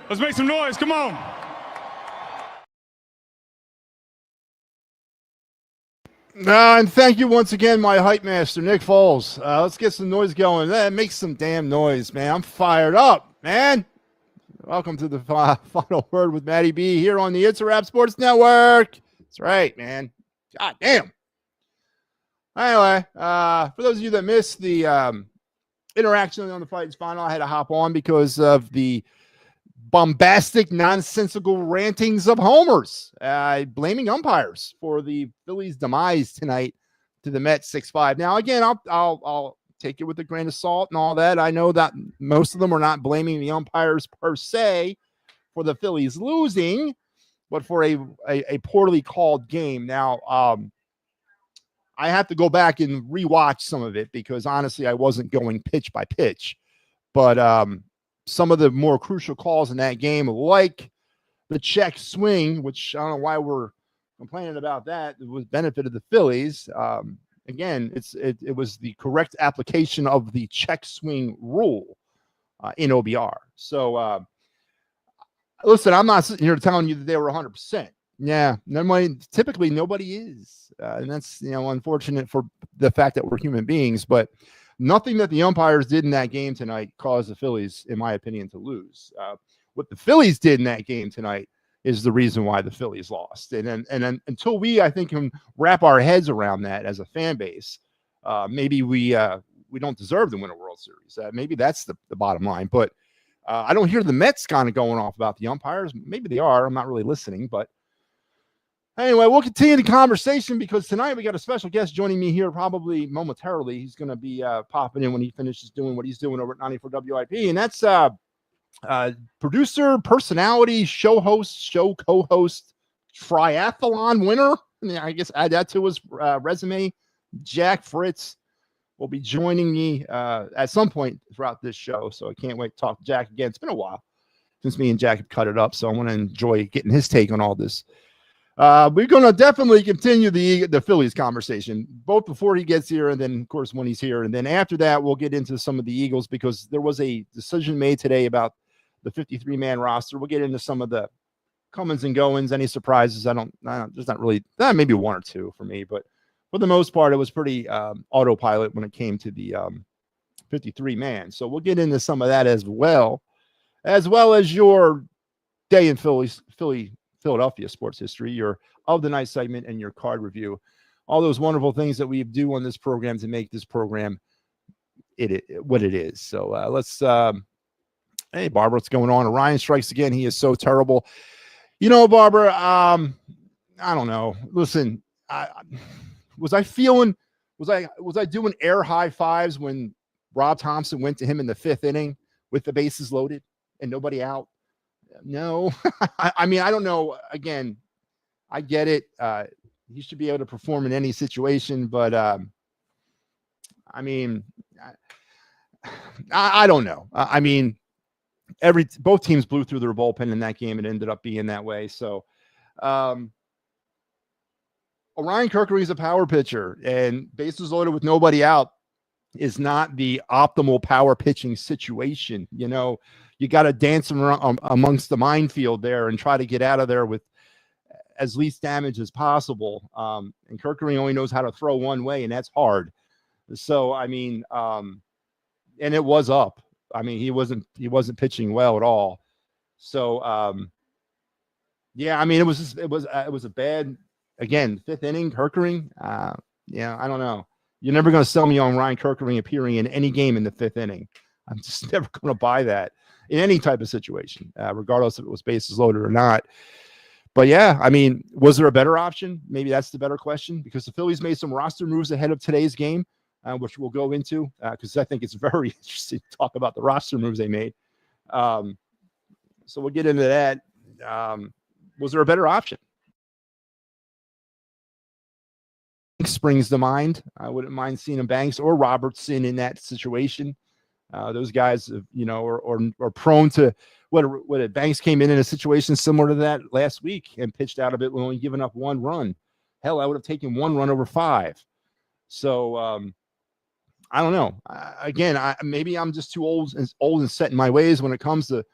Let's make some noise. Come on. And thank you once again, my hype master, Nick Foles. Let's get some noise going. Make some damn noise, man. I'm fired up, man. Welcome to the final word with MattyB here on the It's a Rap Sports Network. That's right, man. God damn. Anyway, for those of you that missed the interaction on the Fight's final, I had to hop on because of the bombastic, nonsensical rantings of homers, blaming umpires for the Phillies' demise tonight to the Mets 6-5. Now, again, I'll take it with a grain of salt and all that. I know that most of them are not blaming the umpires per se for the Phillies losing, but for a poorly called game. Now, I have to go back and rewatch some of it because honestly, I wasn't going pitch by pitch, but some of the more crucial calls in that game, like the check swing, which I don't know why we're complaining about that, it was benefited the Phillies. Again, it was the correct application of the check swing rule in OBR. So, listen, I'm not sitting here telling you that they were 100%. Yeah, typically nobody is. And that's, unfortunate for the fact that we're human beings, but nothing that the umpires did in that game tonight caused the Phillies, in my opinion, to lose. What the Phillies did in that game tonight is the reason why the Phillies lost. And then until we, I think, can wrap our heads around that as a fan base, maybe we don't deserve to win a World Series. Maybe that's the bottom line. But I don't hear the Mets kind of going off about the umpires. Maybe they are. I'm not really listening, but anyway, we'll continue the conversation because tonight we got a special guest joining me here probably momentarily. He's going to be popping in when he finishes doing what he's doing over at 94 WIP. And that's producer, personality, show host, show co-host, triathlon winner. I guess add that to his resume. Jack Fritz will be joining me at some point throughout this show. So I can't wait to talk to Jack again. It's been a while since me and Jack have cut it up. So I want to enjoy getting his take on all this. We're going to definitely continue the Phillies conversation, both before he gets here and then, of course, when he's here. And then after that, we'll get into some of the Eagles because there was a decision made today about the 53-man roster. We'll get into some of the comings and goings, any surprises. There's not really, maybe one or two for me, but for the most part, it was pretty autopilot when it came to the 53-man. So we'll get into some of that as well as your day in Philadelphia sports history, your of the night segment, and your card review. All those wonderful things that we do on this program to make this program what it is. So let's hey, Barbara, what's going on? Orion strikes again. He is so terrible. Barbara, I don't know. Listen, was I doing air high fives when Rob Thompson went to him in the 5th inning with the bases loaded and nobody out? No. I mean, I don't know. Again, I get it. He should be able to perform in any situation, but I mean, I don't know. I mean, both teams blew through their bullpen in that game. It ended up being that way. So Orion Kirkering is a power pitcher, and bases loaded with nobody out is not the optimal power pitching situation. You got to dance around amongst the minefield there and try to get out of there with as least damage as possible. And Kirkering only knows how to throw one way, and that's hard. So, I mean, and it was up. I mean, he wasn't pitching well at all. So, yeah, I mean, it was a bad, again, 5th inning Kirkering. Yeah, I don't know. You're never going to sell me on Ryan Kirkering appearing in any game in the 5th inning. I'm just never going to buy that in any type of situation, regardless if it was bases loaded or not. But yeah, I mean, was there a better option? Maybe that's the better question, because the Phillies made some roster moves ahead of today's game, which we'll go into because I think it's very interesting to talk about the roster moves they made. So we'll get into that. Was there a better option? Springs to mind. I wouldn't mind seeing Banks or Robertson in that situation. Those guys, are prone to what Banks came in a situation similar to that last week and pitched out of it when only giving up 1 run. Hell, I would have taken 1 run over 5. So I don't know. Again, maybe I'm just too old and set in my ways when it comes to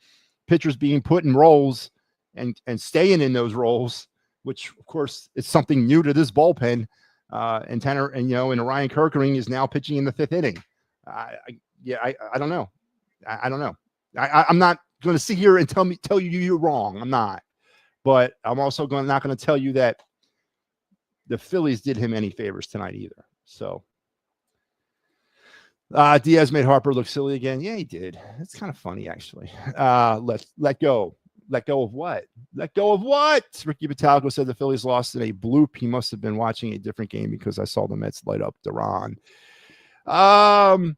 pitchers being put in roles and staying in those roles, which of course is something new to this bullpen. And Tanner and Ryan Kerkering is now pitching in the 5th inning. I don't know. I don't know. I'm not going to sit here and tell you you're wrong. I'm not. But I'm also not going to tell you that the Phillies did him any favors tonight either. So Diaz made Harper look silly again. Yeah, he did. It's kind of funny, actually. Let go. Let go of what? Let go of what? Ricky Batalco said the Phillies lost in a bloop. He must have been watching a different game because I saw the Mets light up Duran. Well,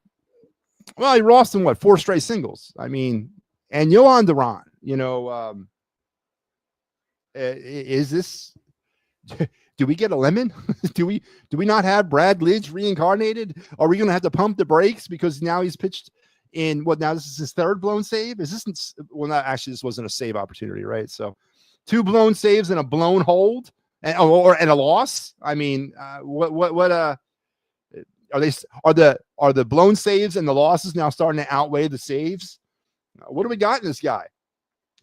he lost in 4 straight singles. I mean, and Yohan Duran, is this, do we get a lemon? do we not have Brad Lidge reincarnated? Are we going to have to pump the brakes because now he's pitched in now this is his 3rd blown save? Is this, well, not actually, this wasn't a save opportunity, right? So 2 blown saves and a blown hold and a loss. I mean, what are the blown saves and the losses now starting to outweigh the saves? What do we got in this guy?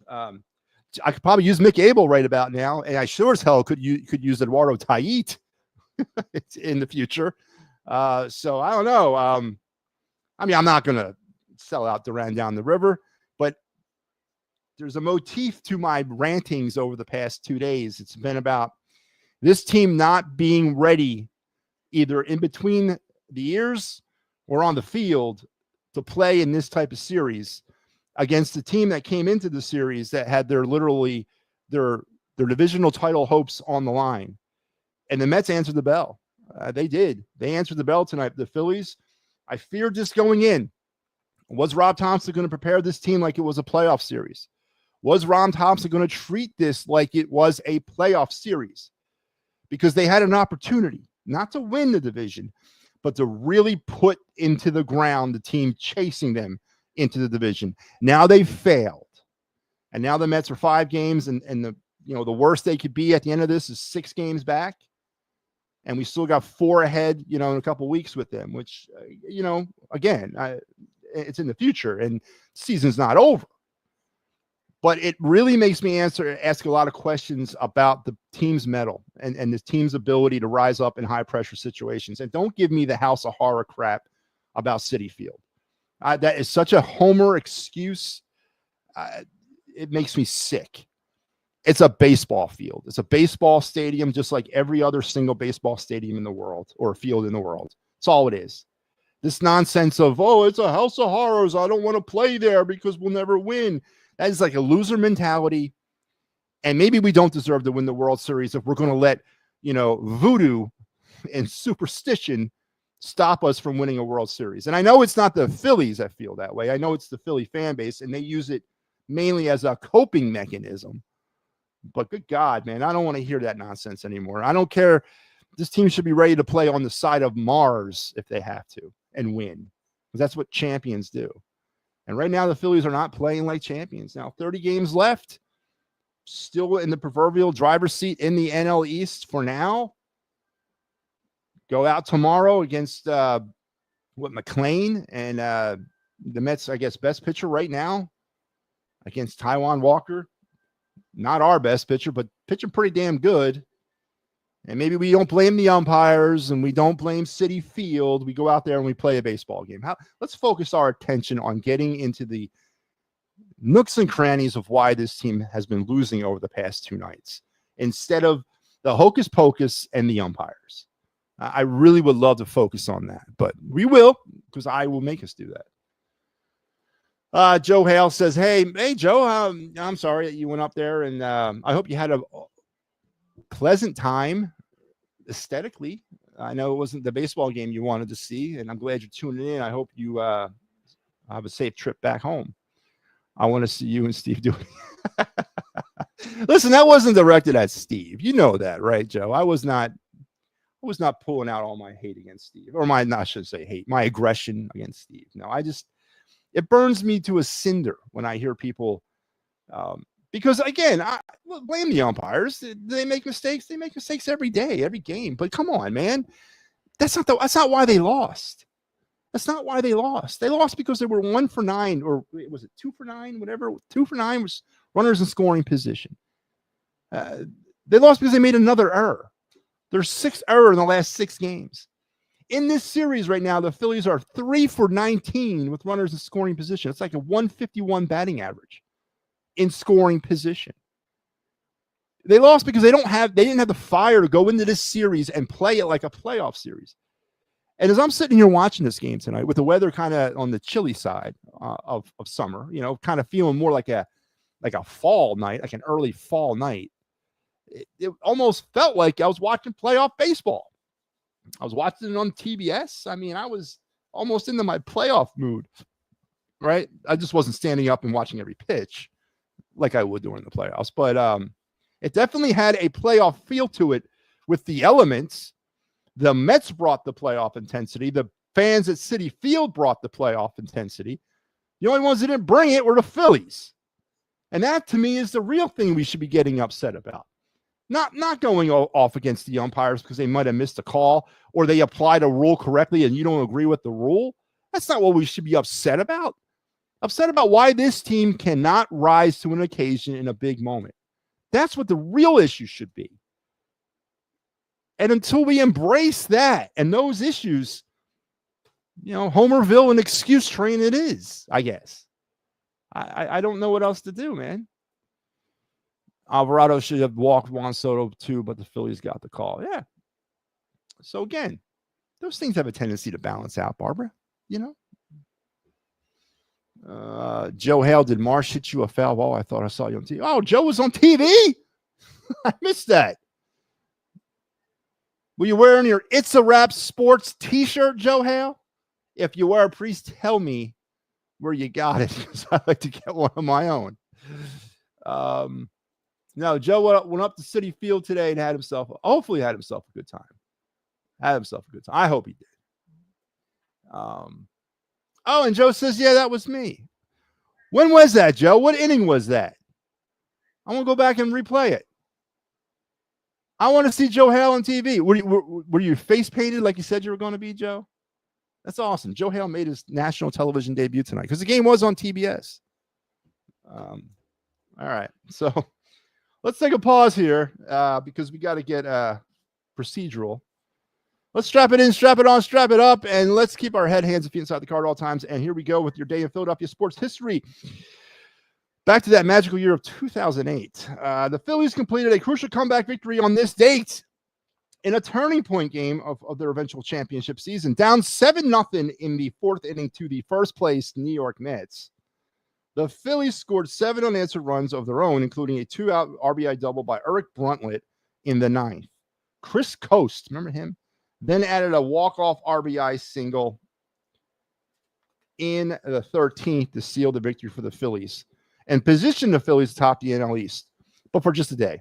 I could probably use Mick Abel right about now, and I sure as hell could use Eduardo Tait in the future. So I don't know. I mean, I'm not going to sell out Duran down the river, but there's a motif to my rantings over the past 2 days. It's been about this team not being ready either in between the ears or on the field to play in this type of series against a team that came into the series that had their divisional title hopes on the line. And the Mets answered the bell. They did. They answered the bell tonight. The Phillies, I feared just going in. Was Rob Thompson going to prepare this team like it was a playoff series? Was Rob Thompson going to treat this like it was a playoff series? Because they had an opportunity not to win the division, but to really put into the ground the team chasing them into the division. Now they've failed. And now the Mets are 5 games, and the worst they could be at the end of this is 6 games back. And we still got 4 ahead, in a couple of weeks with them, which, again, it's in the future and season's not over. But it really makes me ask a lot of questions about the team's mettle and the team's ability to rise up in high pressure situations. And don't give me the house of horror crap about Citi Field. That is such a homer excuse. It makes me sick. It's a baseball field. It's a baseball stadium, just like every other single baseball stadium in the world or field in the world. That's all it is. This nonsense of, it's a house of horrors. I don't want to play there because we'll never win. That is like a loser mentality. And maybe we don't deserve to win the World Series if we're going to let, voodoo and superstition stop us from winning a World Series. And I know it's not the Phillies that feel that way. I know it's the Philly fan base, and they use it mainly as a coping mechanism. But good God, man, I don't want to hear that nonsense anymore. I don't care. This team should be ready to play on the side of Mars if they have to and win, because that's what champions do. And right now, the Phillies are not playing like champions. Now, 30 games left, still in the proverbial driver's seat in the NL East for now. Go out tomorrow against McLean and the Mets, I guess, best pitcher right now against Taijuan Walker. Not our best pitcher, but pitching pretty damn good. And maybe we don't blame the umpires and we don't blame Citi Field. We go out there and we play a baseball game. Let's focus our attention on getting into the nooks and crannies of why this team has been losing over the past 2 nights instead of the hocus pocus and the umpires. I really would love to focus on that, but we will, because I will make us do that. Joe Hale says, hey, Joe, I'm sorry that you went up there, and I hope you had a pleasant time aesthetically. I know it wasn't the baseball game you wanted to see, and I'm glad you're tuning in. I hope you have a safe trip back home. I want to see you and Steve doing it. Listen, that wasn't directed at Steve. You know that, right, Joe? I was not pulling out all my hate against Steve, or I shouldn't say hate, my aggression against Steve. No, it burns me to a cinder when I hear people, because again, I blame the umpires. They make mistakes. They make mistakes every day, every game. But come on, man, that's not why they lost. That's not why they lost. They lost because they were 1 for 9, or was it 2 for 9? Whatever. 2 for 9 was runners in scoring position. They lost because they made another error. There's 6 errors in the last 6 games. In this series right now, the Phillies are 3 for 19 with runners in scoring position. It's like a 151 batting average in scoring position. They lost because they didn't have the fire to go into this series and play it like a playoff series. And as I'm sitting here watching this game tonight, with the weather kind of on the chilly side of summer, kind of feeling more like a fall night, like an early fall night, it almost felt like I was watching playoff baseball. I was watching it on TBS. I mean, I was almost into my playoff mood, right? I just wasn't standing up and watching every pitch like I would during the playoffs. But it definitely had a playoff feel to it with the elements. The Mets brought the playoff intensity. The fans at Citi Field brought the playoff intensity. The only ones that didn't bring it were the Phillies. And that, to me, is the real thing we should be getting upset about. Not going off against the umpires because they might have missed a call or they applied a rule correctly and you don't agree with the rule. That's not what we should be upset about. Upset about why this team cannot rise to an occasion in a big moment. That's what the real issue should be. And until we embrace that and those issues, Homerville and excuse train it is, I guess. I don't know what else to do, man. Alvarado should have walked Juan Soto too, but the Phillies got the call. Yeah. So again, those things have a tendency to balance out, Barbara. Joe Hale, did Marsh hit you a foul ball? I thought I saw you on TV. Oh, Joe was on TV? I missed that. Were you wearing your It's a Wrap Sports t-shirt, Joe Hale? If you were, please tell me where you got it, because I'd like to get one of my own. No, Joe went up to Citi Field today and hopefully had himself a good time. I hope he did. And Joe says, yeah, that was me. When was that, Joe? What inning was that? I want to go back and replay it. I want to see Joe Hale on TV. Were you face painted like you said you were going to be, Joe? That's awesome. Joe Hale made his national television debut tonight because the game was on TBS. All right. So let's take a pause here because we got to get procedural. Let's strap it in, strap it on, strap it up, and let's keep our head, hands, and feet inside the car at all times. And here we go with your day in Philadelphia sports history. Back to that magical year of 2008. The Phillies completed a crucial comeback victory on this date in a turning point game of their eventual championship season. Down 7-0 in the 4th inning to the first place New York Mets. The Phillies scored 7 unanswered runs of their own, including a 2-out RBI double by Eric Bruntlett in the 9th. Chris Coast, remember him? Then added a walk-off RBI single in the 13th to seal the victory for the Phillies and position the Phillies atop the NL East, but for just a day.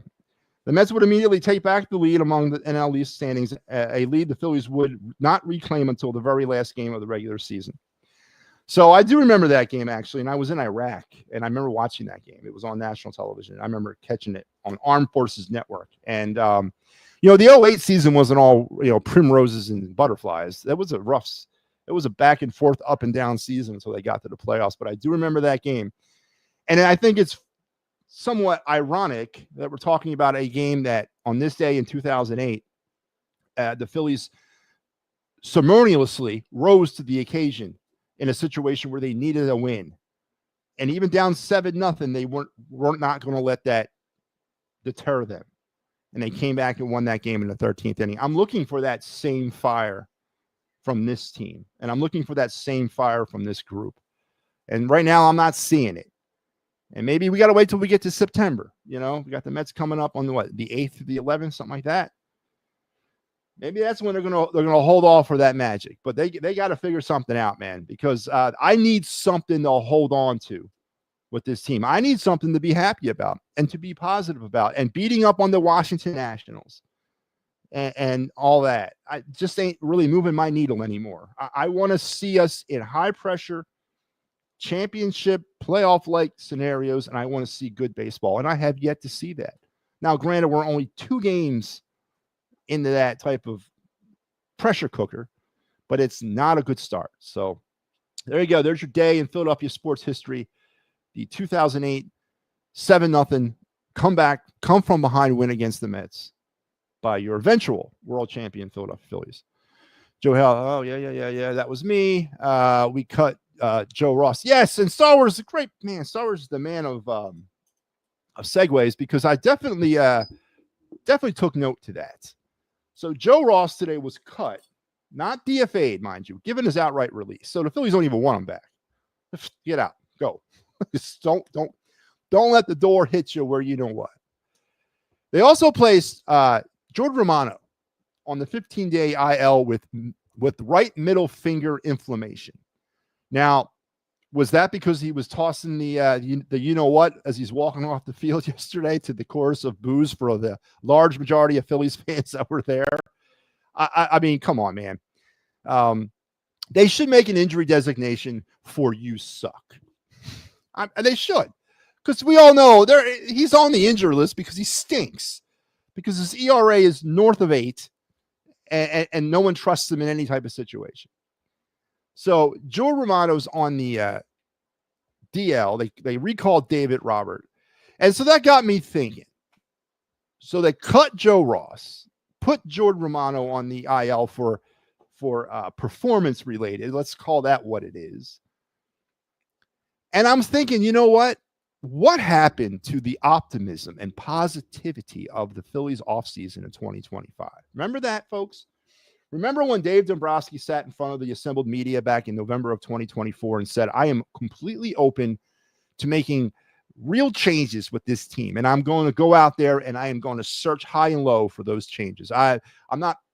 The Mets would immediately take back the lead among the NL East standings, a lead the Phillies would not reclaim until the very last game of the regular season. So I do remember that game, actually, and I was in Iraq, and I remember watching that game. It was on national television. I remember catching it on Armed Forces Network. And, the 2008 season wasn't all, primroses and butterflies. It was a back and forth, up and down season until they got to the playoffs. But I do remember that game. And I think it's somewhat ironic that we're talking about a game that on this day in 2008, the Phillies ceremoniously rose to the occasion in a situation where they needed a win. And even down 7-0, they weren't not going to let that deter them. And they came back and won that game in the 13th inning. I'm looking for that same fire from this team. And I'm looking for that same fire from this group. And right now, I'm not seeing it. And maybe we got to wait till we get to September. We got the Mets coming up on the 8th to the 11th, something like that. Maybe that's when they're gonna hold off for that magic. But they got to figure something out, man, because I need something to hold on to with this team. I need something to be happy about and to be positive about, and beating up on the Washington Nationals and all that. I just ain't really moving my needle anymore. I want to see us in high pressure championship playoff-like scenarios, and I want to see good baseball, and I have yet to see that. Now, granted, we're only 2 games into that type of pressure cooker, but it's not a good start. So there you go. There's your day in Philadelphia sports history. The 2008 7-0 comeback, come from behind win against the Mets by your eventual world champion Philadelphia Phillies. Joe Hell, oh yeah, that was me. We cut Joe Ross. Yes, and Star Wars is a great man. Star Wars is the man of segues, because I definitely took note to that. So Joe Ross today was cut, not DFA'd, mind you, given his outright release. So the Phillies don't even want him back. Get out, go. Just don't let the door hit you where you know what. They also placed Jordan Romano on the 15-day IL with right middle finger inflammation. Now, was that because he was tossing the you know what as he's walking off the field yesterday to the chorus of boos for the large majority of Phillies fans that were there? I mean, come on, man. They should make an injury designation for "you suck." They should, because we all know he's on the injury list because he stinks, because his ERA is north of 8, and no one trusts him in any type of situation. So Joe Romano's on the DL. They recalled David Robert. And so that got me thinking. So they cut Joe Ross, put Jordan Romano on the IL for performance related. Let's call that what it is. And I'm thinking, you know what? What happened to the optimism and positivity of the Phillies offseason in 2025? Remember that, folks? Remember when Dave Dombrowski sat in front of the assembled media back in November of 2024 and said, I am completely open to making real changes with this team, and I'm going to go out there and I am going to search high and low for those changes.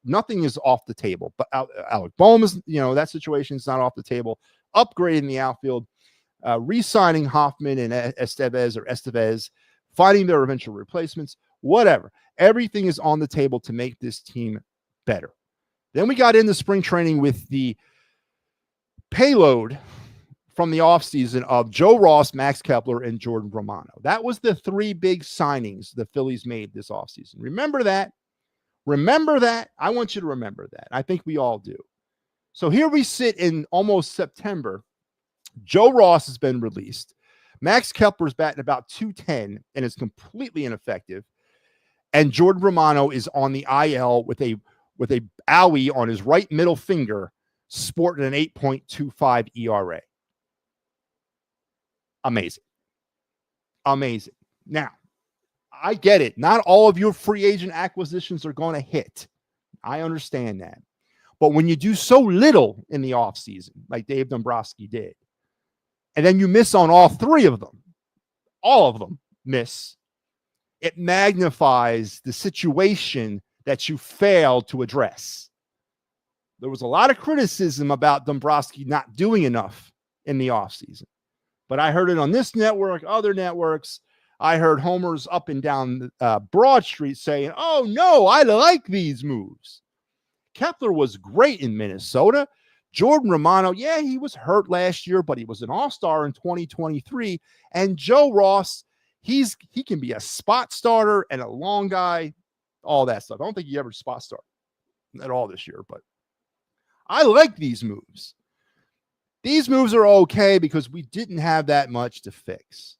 Nothing is off the table, but Alec Bohm is, that situation is not off the table. Upgrading the outfield, re-signing Hoffman and Estevez, finding their eventual replacements, whatever. Everything is on the table to make this team better. Then we got into spring training with the payload from the offseason of Joe Ross, Max Kepler, and Jordan Romano. That was the 3 big signings the Phillies made this offseason. Remember that? Remember that? I want you to remember that. I think we all do. So here we sit in almost September. Joe Ross has been released. Max Kepler's batting about 210 and is completely ineffective. And Jordan Romano is on the IL with a owie on his right middle finger, sporting an 8.25 ERA. Amazing. Now, I get it. Not all of your free agent acquisitions are going to hit. I understand that. But when you do so little in the offseason, like Dave Dombrowski did, and then you miss on all 3 of them, miss, it magnifies the situation that you failed to address. There was a lot of criticism about Dombrowski not doing enough in the offseason. But I heard it on this network, other networks. I heard homers up and down Broad Street saying, oh, no, I like these moves. Kepler was great in Minnesota. Jordan Romano, yeah, he was hurt last year, but he was an all-star in 2023. And Joe Ross, he can be a spot starter and a long guy, all that stuff. I don't think he ever spot started at all this year, but I like these moves. These moves are okay because we didn't have that much to fix.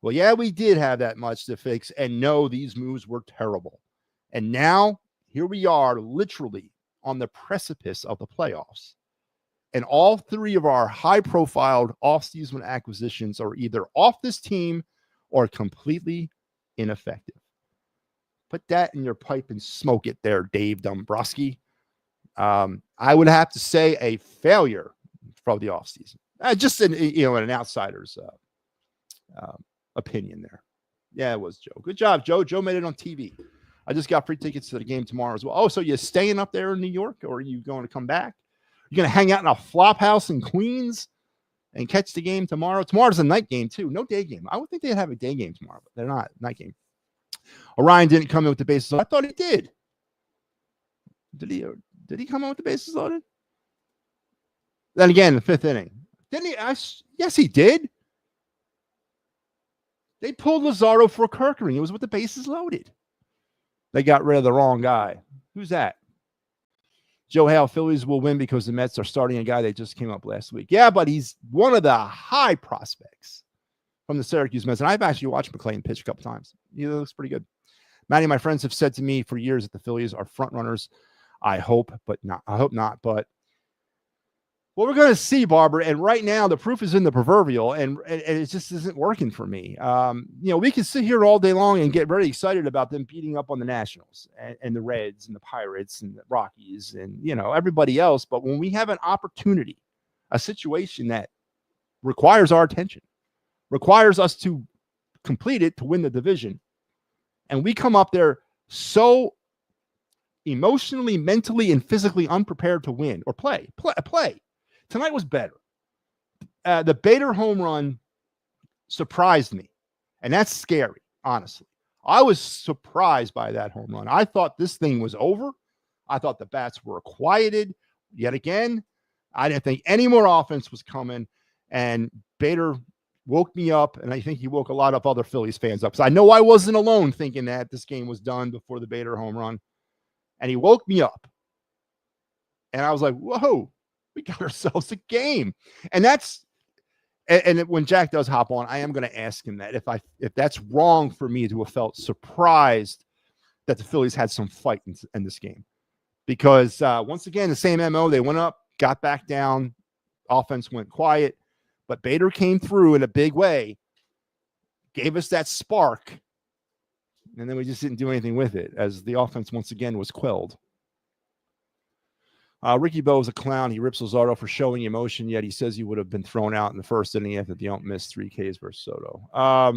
Well, yeah, we did have that much to fix, and no, these moves were terrible. And now, here we are, literally on the precipice of the playoffs. And all 3 of our high-profile off-season acquisitions are either off this team or completely ineffective. Put that in your pipe and smoke it there, Dave Dombrowski. I would have to say a failure from the offseason. Just an outsider's opinion there. Yeah, it was Joe. Good job, Joe. Joe made it on TV. I just got free tickets to the game tomorrow as well. Oh, so you're staying up there in New York, or are you going to come back? You're going to hang out in a flop house in Queens and catch the game tomorrow? Tomorrow's a night game, too. No day game. I would think they'd have a day game tomorrow, but they're not. Night game. Orion didn't come in with the bases loaded. I thought he did. Did he come in with the bases loaded? Then again, the 5th inning. Didn't he? Yes, he did. They pulled Lazaro for Kirkering. It was with the bases loaded. They got rid of the wrong guy. Who's that? Joe Hale, Phillies will win because the Mets are starting a guy that just came up last week. Yeah, but he's one of the high prospects from the Syracuse Mets. And I've actually watched McClain pitch a couple times. He looks pretty good. Matty, my friends have said to me for years that the Phillies are front runners. I hope not. But what we're going to see, Barbara, and right now the proof is in the proverbial, and it just isn't working for me. We can sit here all day long and get very excited about them beating up on the Nationals and the Reds and the Pirates and the Rockies and, everybody else. But when we have an opportunity, a situation that requires our attention, requires us to complete it to win the division, and we come up there so emotionally, mentally, and physically unprepared to win or play. Tonight was better. The Bader home run surprised me, and that's scary, honestly. I was surprised by that home run. I thought this thing was over. I thought the bats were quieted yet again. I didn't think any more offense was coming, and Bader woke me up, and I think he woke a lot of other Phillies fans up, because I know I wasn't alone thinking that this game was done before the Bader home run, and he woke me up, and I was like, whoa. We got ourselves a game. And when Jack does hop on, I am going to ask him that if that's wrong for me to have felt surprised that the Phillies had some fight in this game. Because once again, the same MO, they went up, got back down, offense went quiet, but Bader came through in a big way, gave us that spark, and then we just didn't do anything with it as the offense once again was quelled. Ricky Bo is a clown. He rips Luzardo for showing emotion, yet he says he would have been thrown out in the first inning after the ump missed 3 Ks versus Soto. I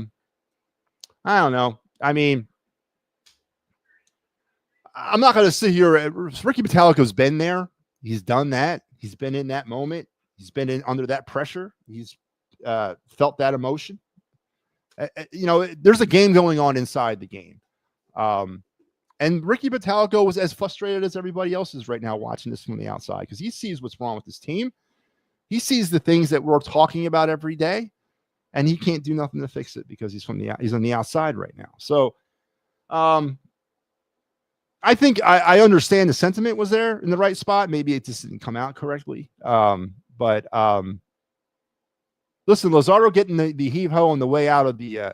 don't know. I mean, I'm not going to sit here. Ricky Metallico's been there. He's done that. He's been in that moment. He's been under that pressure. He's felt that emotion. There's a game going on inside the game. And Ricky Metallico was as frustrated as everybody else is right now watching this from the outside, because he sees what's wrong with his team. He sees the things that we're talking about every day, and he can't do nothing to fix it because he's on the outside right now. So I think I understand the sentiment was there in the right spot. Maybe it just didn't come out correctly. But listen, Luzardo getting the heave-ho on the way out of the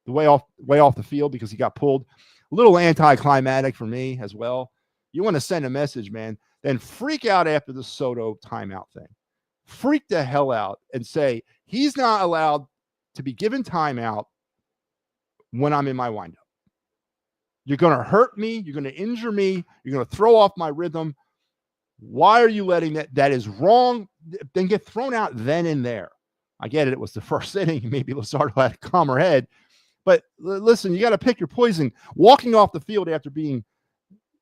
way off the field because he got pulled. A little anticlimactic for me as well. You want to send a message, man, then freak out after the Soto timeout thing. Freak the hell out and say he's not allowed to be given timeout when I'm in my windup. You're going to hurt me. You're going to injure me. You're going to throw off my rhythm. Why are you letting that? That is wrong. Then get thrown out then and there. I get it. It was the first inning. Maybe Luzardo had a calmer head. But listen, you got to pick your poison. Walking off the field after being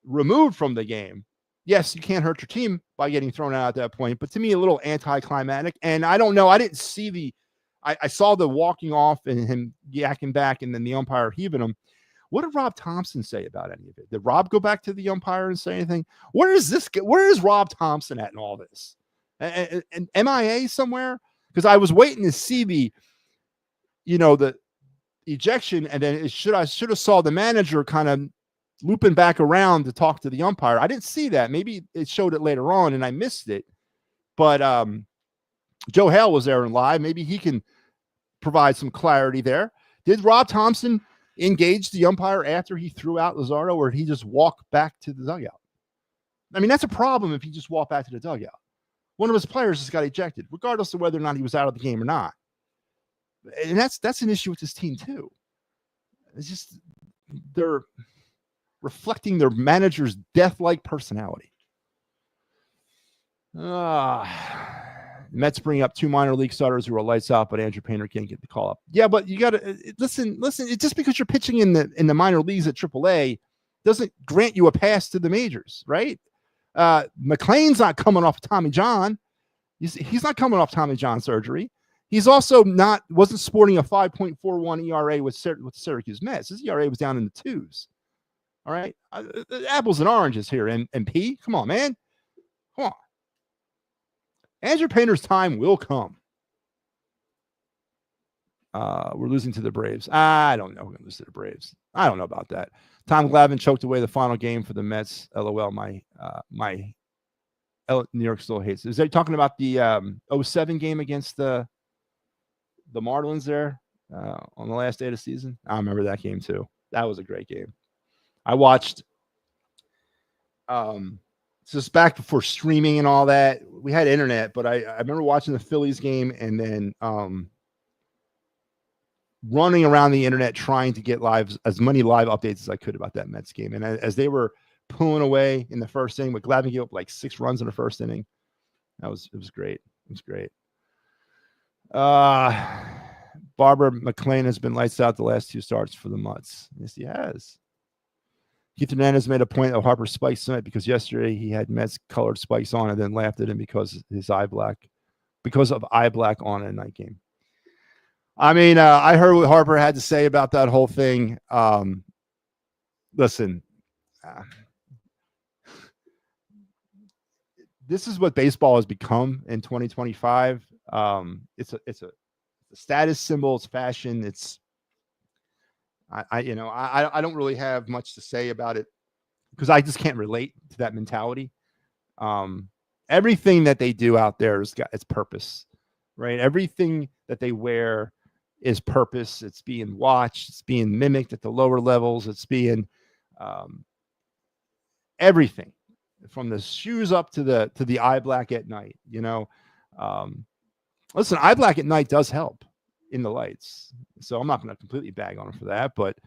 removed from the game, yes, you can't hurt your team by getting thrown out at that point. But to me, a little anticlimactic. And I don't know. I didn't see I saw the walking off and him yakking back and then the umpire heaving him. What did Rob Thompson say about any of it? Did Rob go back to the umpire and say anything? Where is Rob Thompson at in all this? And MIA somewhere? Because I was waiting to see the ejection, and then I should have saw the manager kind of looping back around to talk to the umpire. I didn't see that. Maybe it showed it later on and I missed it. But Joe Hale was there and live. Maybe he can provide some clarity there. Did Rob Thompson engage the umpire after he threw out Luzardo, or did he just walk back to the dugout? I mean, that's a problem if he just walked back to the dugout. One of his players just got ejected, regardless of whether or not he was out of the game or not. And that's an issue with this team too. It's just they're reflecting their manager's death-like personality. Mets bring up 2 minor league starters who are lights out, but Andrew Painter can't get the call up. Yeah, but you got to listen. It's just because you're pitching in the minor leagues at AAA doesn't grant you a pass to the majors, right? McClain's not coming off Tommy John. He's not coming off Tommy John surgery. He's also wasn't sporting a 5.41 ERA with Syracuse Mets. His ERA was down in the 2s. All right, apples and oranges here. And P, come on, man, come on. Andrew Painter's time will come. We're losing to the Braves. I don't know. We're going to lose to the Braves. I don't know about that. Tom Glavine choked away the final game for the Mets. LOL. My New York still hates it. Is they talking about the 07 game against the Marlins there on the last day of the season? I remember that game too. That was a great game. I watched. So it's back before streaming and all that. We had internet, but I remember watching the Phillies game and then running around the internet trying to get as many live updates as I could about that Mets game. And as they were pulling away in the first inning, but Glavine gave up like 6 runs in the first inning. It was great. It was great. Barbara McLean has been lights out the last 2 starts for the Mets. Yes, he has. Keith Hernandez made a point of Harper spikes tonight because yesterday he had Mets colored spikes on and then laughed at him because of eye black on a night game. I mean, I heard what Harper had to say about that whole thing. Listen, this is what baseball has become in 2025. It's a status symbol. It's fashion. It's I don't really have much to say about it because I just can't relate to that mentality. Everything that they do out there it's purpose, right? Everything that they wear is purpose. It's being watched. It's being mimicked at the lower levels. It's being everything from the shoes up to the eye black at night. Listen, eye black at night does help in the lights. So I'm not going to completely bag on him for that, but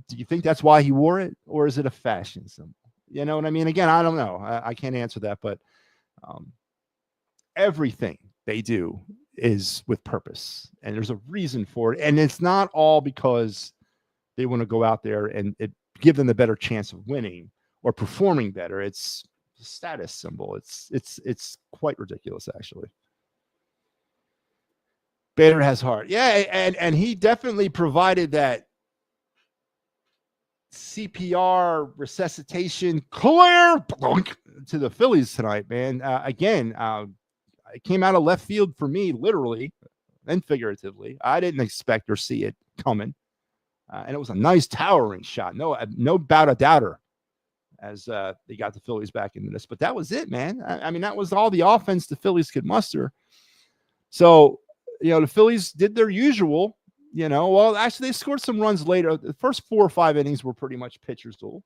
do you think that's why he wore it, or is it a fashion symbol? You know what I mean? Again, I don't know. I can't answer that, but everything they do is with purpose, and there's a reason for it. And it's not all because they want to go out there and give them the better chance of winning or performing better. It's a status symbol. It's quite ridiculous, actually. Bader has heart. Yeah, and he definitely provided that CPR resuscitation clear to the Phillies tonight, man. Again, it came out of left field for me, literally and figuratively. I didn't expect or see it coming. And it was a nice towering shot. No doubt a doubter as they got the Phillies back into this. But that was it, man. I mean, that was all the offense the Phillies could muster. So, the Phillies did their usual, well, actually they scored some runs later. The first 4 or 5 innings were pretty much pitcher's duel.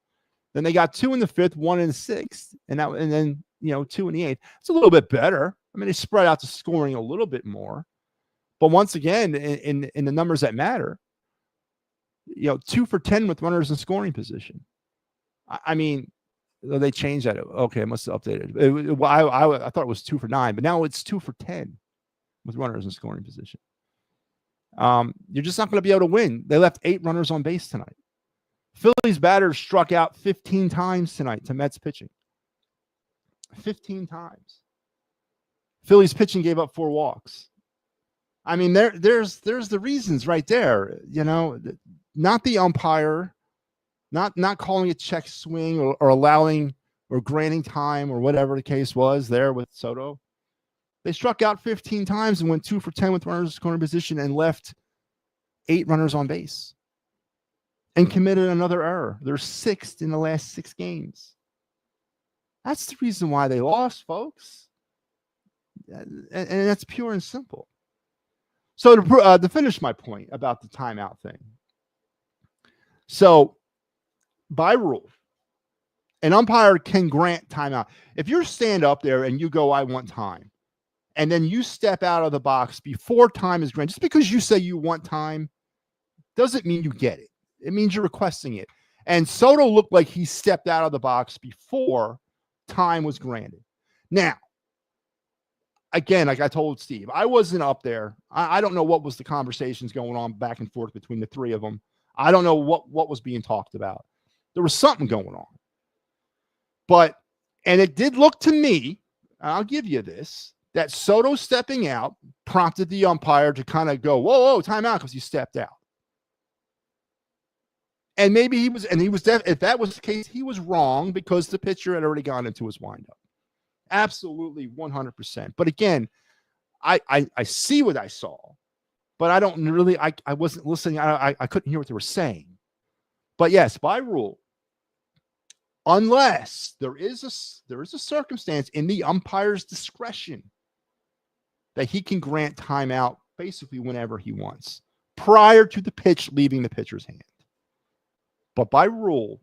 Then they got 2 in the 5th, 1 in the 6th, and then 2 in the 8th. It's a little bit better. I mean, they spread out the scoring a little bit more. But once again, in the numbers that matter, 2 for 10 with runners in scoring position. I mean, they changed that. Okay, I must have updated. I thought it was 2 for 9, but now it's 2 for 10 with runners in scoring position. You're just not going to be able to win. They left 8 runners on base tonight. Phillies batters struck out 15 times tonight to Mets pitching. 15 times. Phillies pitching gave up 4 walks. I mean, there's the reasons right there. Not the umpire, not calling a check swing or allowing or granting time or whatever the case was there with Soto. They struck out 15 times and went 2 for 10 with runners in scoring position and left 8 runners on base and committed another error. They're 6th in the last 6 games. That's the reason why they lost, folks. And that's pure and simple. So to finish my point about the timeout thing. So by rule, an umpire can grant timeout. If you stand up there and you go, I want time, and then you step out of the box before time is granted, just because you say you want time doesn't mean you get it. It means you're requesting it. And Soto looked like he stepped out of the box before time was granted. Now, again, like I told Steve, I wasn't up there. I don't know what was the conversations going on back and forth between the 3 of them. I don't know what was being talked about. There was something going on. And it did look to me, and I'll give you this, that Soto stepping out prompted the umpire to kind of go, whoa, timeout, because he stepped out. And maybe he was if that was the case, he was wrong because the pitcher had already gone into his windup. Absolutely 100%. But again, I see what I saw, but I don't really, I wasn't listening. I couldn't hear what they were saying. But yes, by rule, unless there is a circumstance in the umpire's discretion that he can grant timeout basically whenever he wants, prior to the pitch leaving the pitcher's hand. But by rule,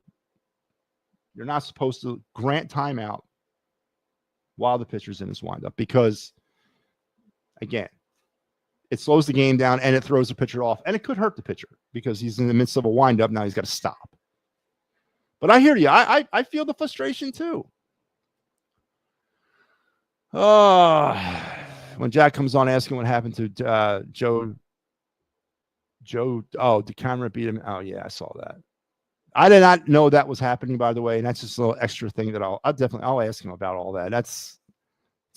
you're not supposed to grant timeout while the pitcher's in his windup because, again, it slows the game down and it throws the pitcher off, and it could hurt the pitcher because he's in the midst of a windup. Now he's got to stop. But I hear you. I feel the frustration too. When Jack comes on asking what happened to Joe. Oh, the camera beat him. Oh yeah, I saw that. I did not know that was happening, by the way. And that's just a little extra thing that I'll ask him about all that. It's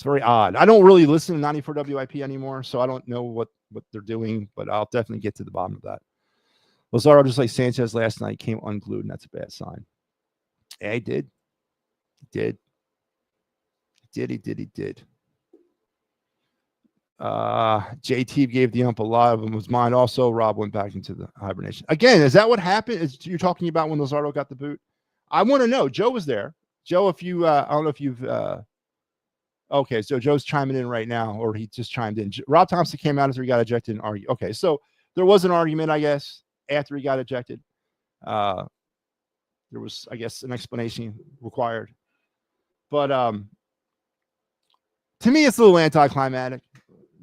very odd. I don't really listen to 94 WIP anymore, so I don't know what they're doing, but I'll definitely get to the bottom of that. Lazaro, just like Sanchez last night, came unglued, and that's a bad sign. Yeah, he did. He did. JT gave the ump a lot of them was mine. Also, Rob went back into the hibernation. Again, is that what happened? You're talking about when Lazaro got the boot? I want to know. Joe was there. Joe, if you, I don't know if you've, okay, so Joe's chiming in right now, or he just chimed in. Rob Thompson came out after he got ejected and argued. Okay, so there was an argument, I guess, after he got ejected. There was, I guess, an explanation required. But to me, it's a little anticlimactic.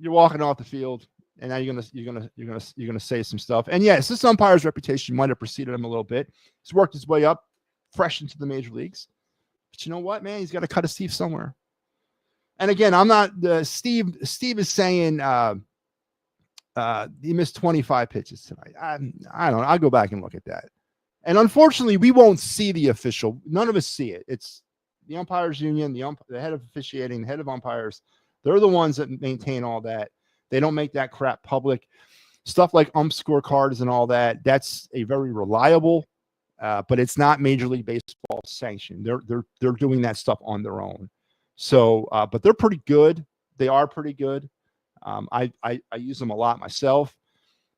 You're walking off the field, and now you're gonna say some stuff. And yes, this umpire's reputation might have preceded him a little bit. He's worked his way up, fresh into the major leagues. But you know what, man? He's got to cut his teeth somewhere. And again, I'm not. Steve is saying he missed 25 pitches tonight. I don't know. I'll go back and look at that. And unfortunately, we won't see the official. None of us see it. It's the umpires union, the head of officiating, the head of umpires. They're the ones that maintain all that. They don't make that crap public. Stuff like scorecards and all that. That's a very reliable, but it's not Major League Baseball sanctioned. They're doing that stuff on their own. So, but they're pretty good. They are pretty good. I use them a lot myself.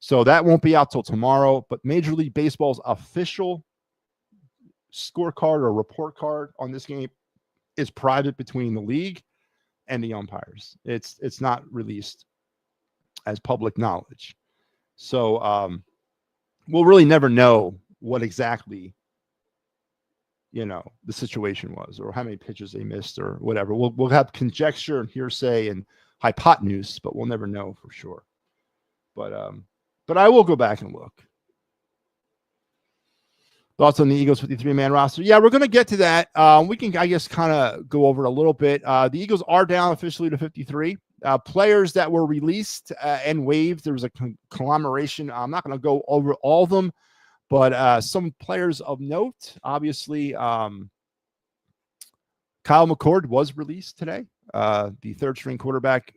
So that won't be out till tomorrow. But Major League Baseball's official scorecard or report card on this game is private between the league and the umpires. It's not released as public knowledge. So we'll really never know what exactly, the situation was, or how many pitches they missed, or whatever. We'll have conjecture and hearsay and hypotenuse, but we'll never know for sure. But I will go back and look. Thoughts on the Eagles 53-man roster? Yeah, we're going to get to that. We can, I guess, kind of go over it a little bit. The Eagles are down officially to 53. Players that were released and waived, there was a conglomeration. I'm not going to go over all of them, but some players of note, obviously, Kyle McCord was released today. The third-string quarterback,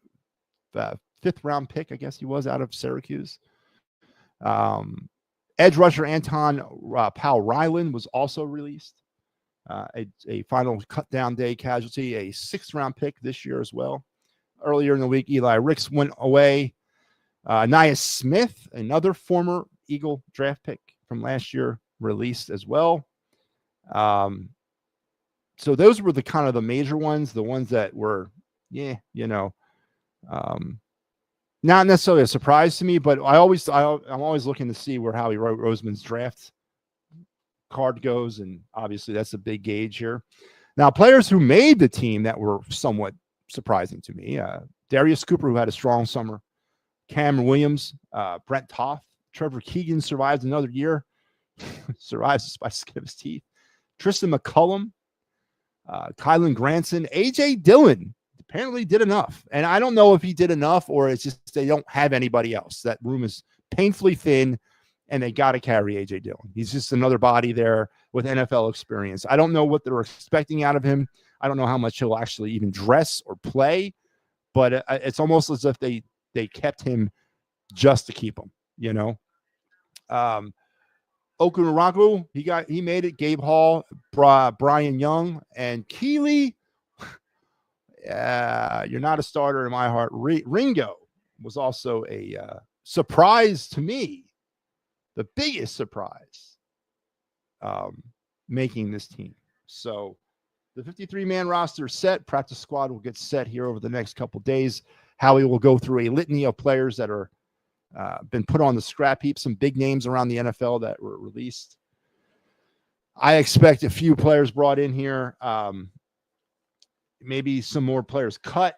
fifth-round pick, I guess he was, out of Syracuse. Edge rusher Anton Powell Ryland was also released. A final cut-down day casualty, a sixth-round pick this year as well. Earlier in the week, Eli Ricks went away. Nia Smith, another former Eagle draft pick from last year, released as well. So those were the kind of the major ones, the ones that were, not necessarily a surprise to me, but I'm always looking to see where Howie Roseman's draft card goes, and obviously that's a big gauge here. Now, players who made the team that were somewhat surprising to me: Darius Cooper, who had a strong summer; Cameron Williams, Brent Toth, Trevor Keegan survived another year, survives by the skin of his teeth; Tristan McCullum, Kylan Granson, AJ Dillon. Apparently did enough. And I don't know if he did enough or it's just they don't have anybody else. That room is painfully thin, and they got to carry A.J. Dillon. He's just another body there with NFL experience. I don't know what they're expecting out of him. I don't know how much he'll actually even dress or play, but it's almost as if they kept him just to keep him, Okurankwo, he made it. Gabe Hall, Brian Young, and Keeley. You're not a starter in my heart. Ringo was also a surprise to me, the biggest surprise, making this team. So the 53-man roster set. Practice squad will get set here over the next couple days. Howie will go through a litany of players that are been put on the scrap heap, some big names around the NFL that were released. I expect a few players brought in here, maybe some more players cut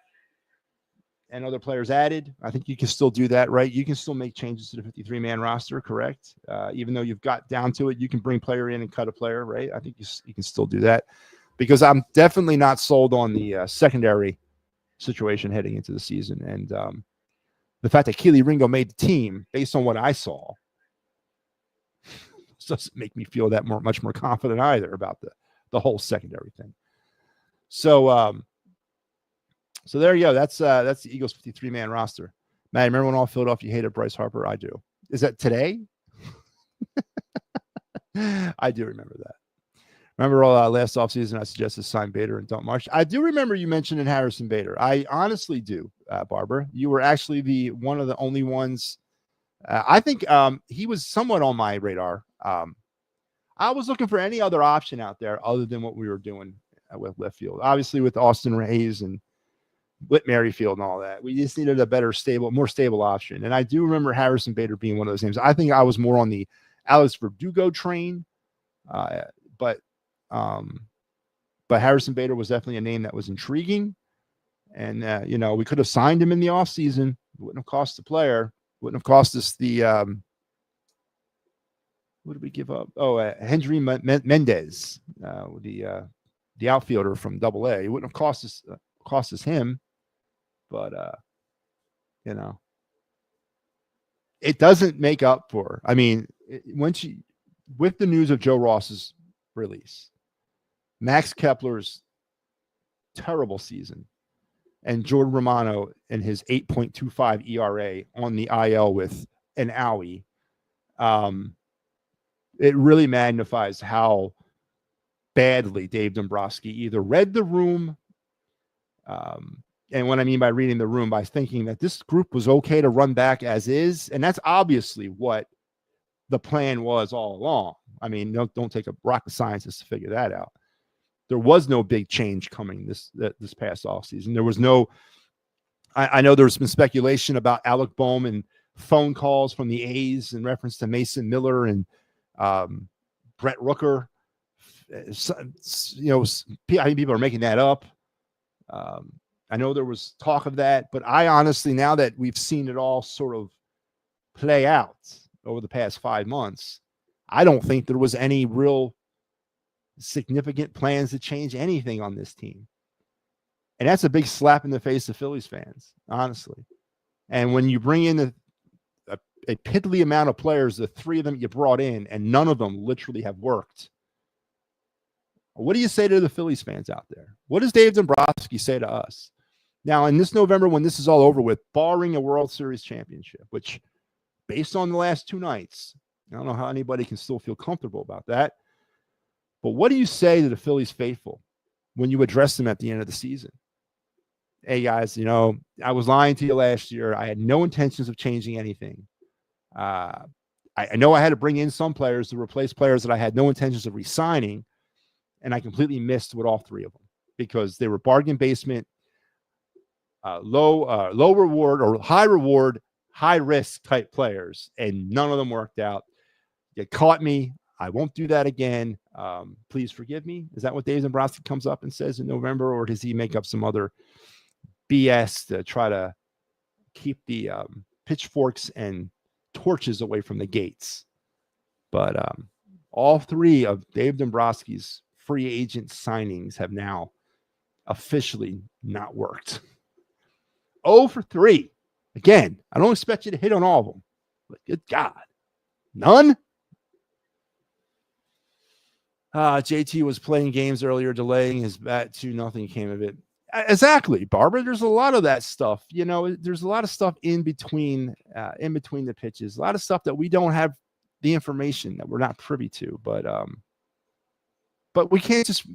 and other players added. I think you can still do that, right? You can still make changes to the 53-man roster, correct? Even though you've got down to it, you can bring player in and cut a player, right? I think you can still do that, because I'm definitely not sold on the secondary situation heading into the season. And the fact that Keely Ringo made the team, based on what I saw, doesn't make me feel that much more confident either about the whole secondary thing. So there you go. That's the Eagles 53-man roster. Man, remember when all Philadelphia hated Bryce Harper? I do. Is that today? I do remember that. Remember last offseason I suggested sign Bader and don't Marsh. I do remember you mentioning Harrison Bader. I honestly do, Barbara. You were actually one of the only ones. I think he was somewhat on my radar. I was looking for any other option out there other than what we were doing with left field. Obviously, with Austin Reyes and Whit Merrifield and all that, we just needed a better, more stable option. And I do remember Harrison Bader being one of those names. I think I was more on the Alex Verdugo train, but Harrison Bader was definitely a name that was intriguing. And we could have signed him in the offseason. It wouldn't have cost the player. Wouldn't have cost us the what did we give up? Oh, Hendry Mendez, the outfielder from AA. It wouldn't have cost us him, but it doesn't make up for. I mean, with the news of Joe Ross's release, Max Kepler's terrible season, and Jordan Romano and his 8.25 ERA on the IL with an owie, it really magnifies how badly Dave Dombrowski either read the room, and what I mean by reading the room, by thinking that this group was okay to run back as is, and that's obviously what the plan was all along. I mean, don't take a rocket scientist to figure that out. There was no big change coming this past offseason. There was no. I know there's been speculation about Alec Boehm and phone calls from the A's in reference to Mason Miller and Brett Rooker. I think people are making that up. I know there was talk of that, but I honestly, now that we've seen it all sort of play out over the past 5 months, I don't think there was any real significant plans to change anything on this team. And that's a big slap in the face of Phillies fans, honestly. And when you bring in a piddly amount of players, the three of them you brought in, and none of them literally have worked, what do you say to the Phillies fans out there? What does Dave Dombrowski say to us? Now, in this November, when this is all over with, barring a World Series championship, which, based on the last 2 nights, I don't know how anybody can still feel comfortable about that. But what do you say to the Phillies faithful when you address them at the end of the season? Hey, guys, I was lying to you last year. I had no intentions of changing anything. I know I had to bring in some players to replace players that I had no intentions of re-signing, and I completely missed with all 3 of them because they were bargain basement, low reward or high reward, high risk type players, and none of them worked out. You caught me. I won't do that again. Please forgive me. Is that what Dave Dombrowski comes up and says in November, or does he make up some other BS to try to keep the pitchforks and torches away from the gates? But all 3 of Dave Dombrowski's free agent signings have now officially not worked. 0 for 3. Again, I don't expect you to hit on all of them, but good God, none? JT was playing games earlier, delaying his bat to nothing came of it. Exactly, Barbara. There's a lot of that stuff. There's a lot of stuff in between the pitches. A lot of stuff that we don't have the information, that we're not privy to. But we can't just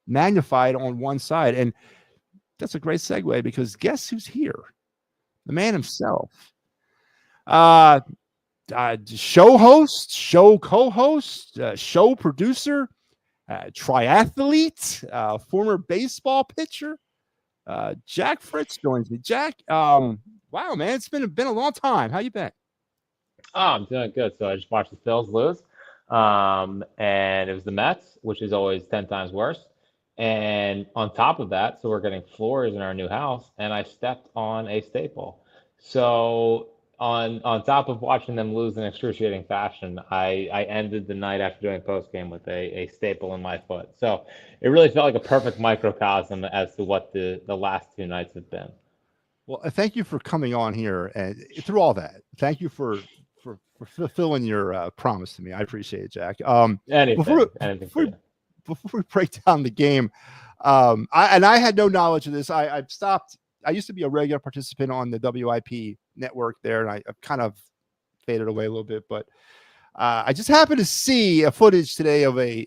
magnify it on one side. And that's a great segue, because guess who's here? The man himself. Show host, show co-host, show producer, triathlete, former baseball pitcher. Jack Fritz joins me. Jack, wow, man, it's been a long time. How you been? Oh, I'm doing good. So I just watched the Phils lose. And it was the Mets, which is always 10 times worse. And on top of that, so we're getting floors in our new house, and I stepped on a staple. So on top of watching them lose in excruciating fashion, I ended the night after doing post game with a staple in my foot. So it really felt like a perfect microcosm as to what the last two nights have been. Well, thank you for coming on here and through all that. Thank you for fulfilling your promise to me. I appreciate it, Jack. Before Anything for before you. before we break down the game, I had no knowledge of this. I've stopped. I used to be a regular participant on the WIP network there, and I've kind of faded away a little bit. But I just happened to see a footage today of a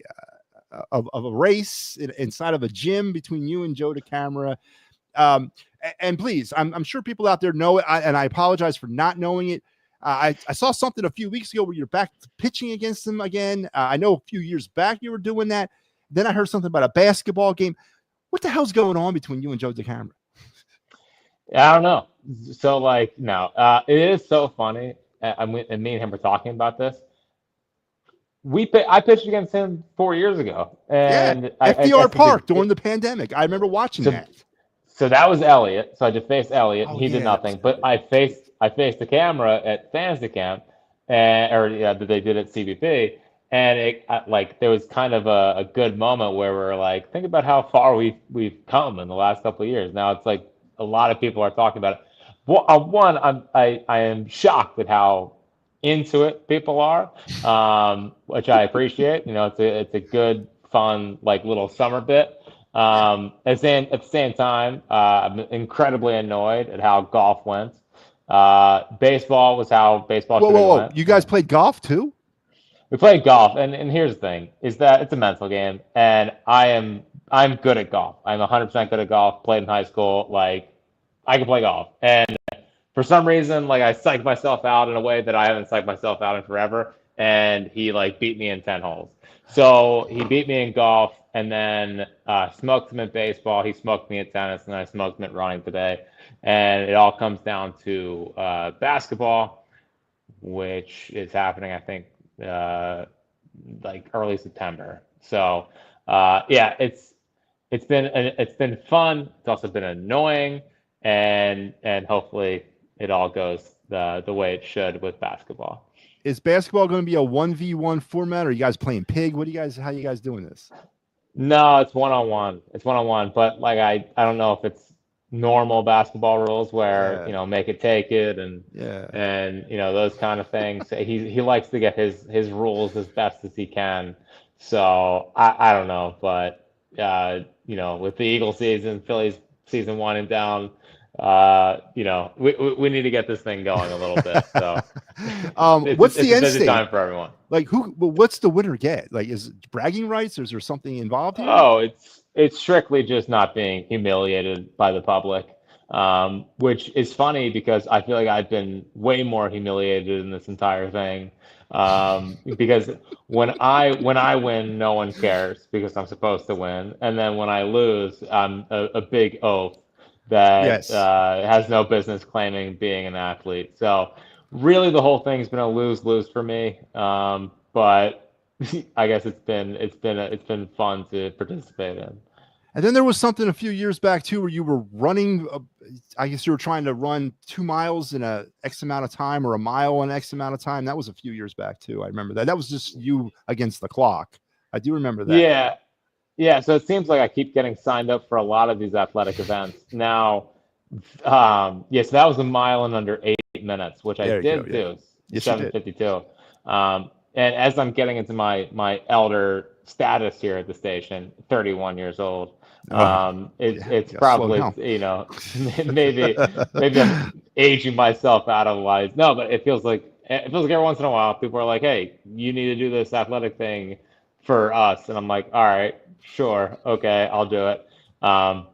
race inside of a gym between you and Joe the camera. And please, I'm sure people out there know it, and I apologize for not knowing it. I saw something a few weeks ago where you're back pitching against them again. I know a few years back you were doing that. Then I heard something about a basketball game. What the hell's going on between you and Joe DeCamera? I don't know. So like no, it is so funny. And me and him were talking about this. I pitched against him 4 years ago, Yeah, and I FDR guess Park during the pandemic. I remember watching so that. so that was Elliot. So I just faced Elliot, and Oh he did yeah, that was nothing. But Elliot. I faced the camera at Fantasy Camp, and or yeah, that they did at CBP, and like there was kind of a good moment where we're like, think about how far we've come in the last couple of years. Now it's like a lot of people are talking about it. Well, one, I am shocked at how into it people are, which I appreciate. You know, it's a good, fun, like little summer bit. Yeah. At the same time, I'm incredibly annoyed at how golf went. Baseball was how baseball Whoa, should whoa, have whoa! went. You guys played golf too? We played golf, and here's the thing: is that it's a mental game, and I'm good at golf. I'm 100% good at golf. Played in high school, like I can play golf, and for some reason, like I psyched myself out in a way that I haven't psyched myself out in forever, and he like beat me in 10 holes. So he beat me in golf, and then smoked him in baseball. He smoked me at tennis, and I smoked him at running today. And it all comes down to basketball, which is happening, I think, uh, like early September. So yeah, it's been fun. It's also been annoying, and hopefully it all goes the way it should with basketball. Is basketball going to be a 1v1 format, or are you guys playing pig? How you guys doing this? No, it's one on one. It's one on one, but like I don't know if it's normal basketball rules where, Yeah, make it take it yeah. and those kind of things. He likes to get his rules as best as he can. So I don't know, but with the Eagle season, Phillies season winding down, we need to get this thing going a little bit. So What's it's the a end busy state? time for everyone. Like who? Well, what's the winner get? Like, is it bragging rights, or is there something involved here? Oh, it's strictly just not being humiliated by the public, which is funny because I feel like I've been way more humiliated in this entire thing. Because when I win, no one cares because I'm supposed to win, and then when I lose, I'm a big oaf that Yes. has no business claiming being an athlete. So really, the whole thing's been a lose lose for me. But I guess it's been fun to participate in. And then there was something a few years back too, where you were running. I guess you were trying to run 2 miles in a X amount of time, or a mile in X amount of time. That was a few years back too. I remember that. That was just you against the clock. I do remember that. Yeah, yeah. So it seems like I keep getting signed up for a lot of these athletic events now. So that was a mile in under 8 minutes, which I There you go. did Yeah. do, Yes, you did. 7:52. And as I'm getting into my elder status here at the station, 31 years old, Yeah, it's you gotta slow probably down. maybe I'm aging myself out of life. No, but it feels like every once in a while people are like, "Hey, you need to do this athletic thing for us," and I'm like, "All right, sure, okay, I'll do it." Um,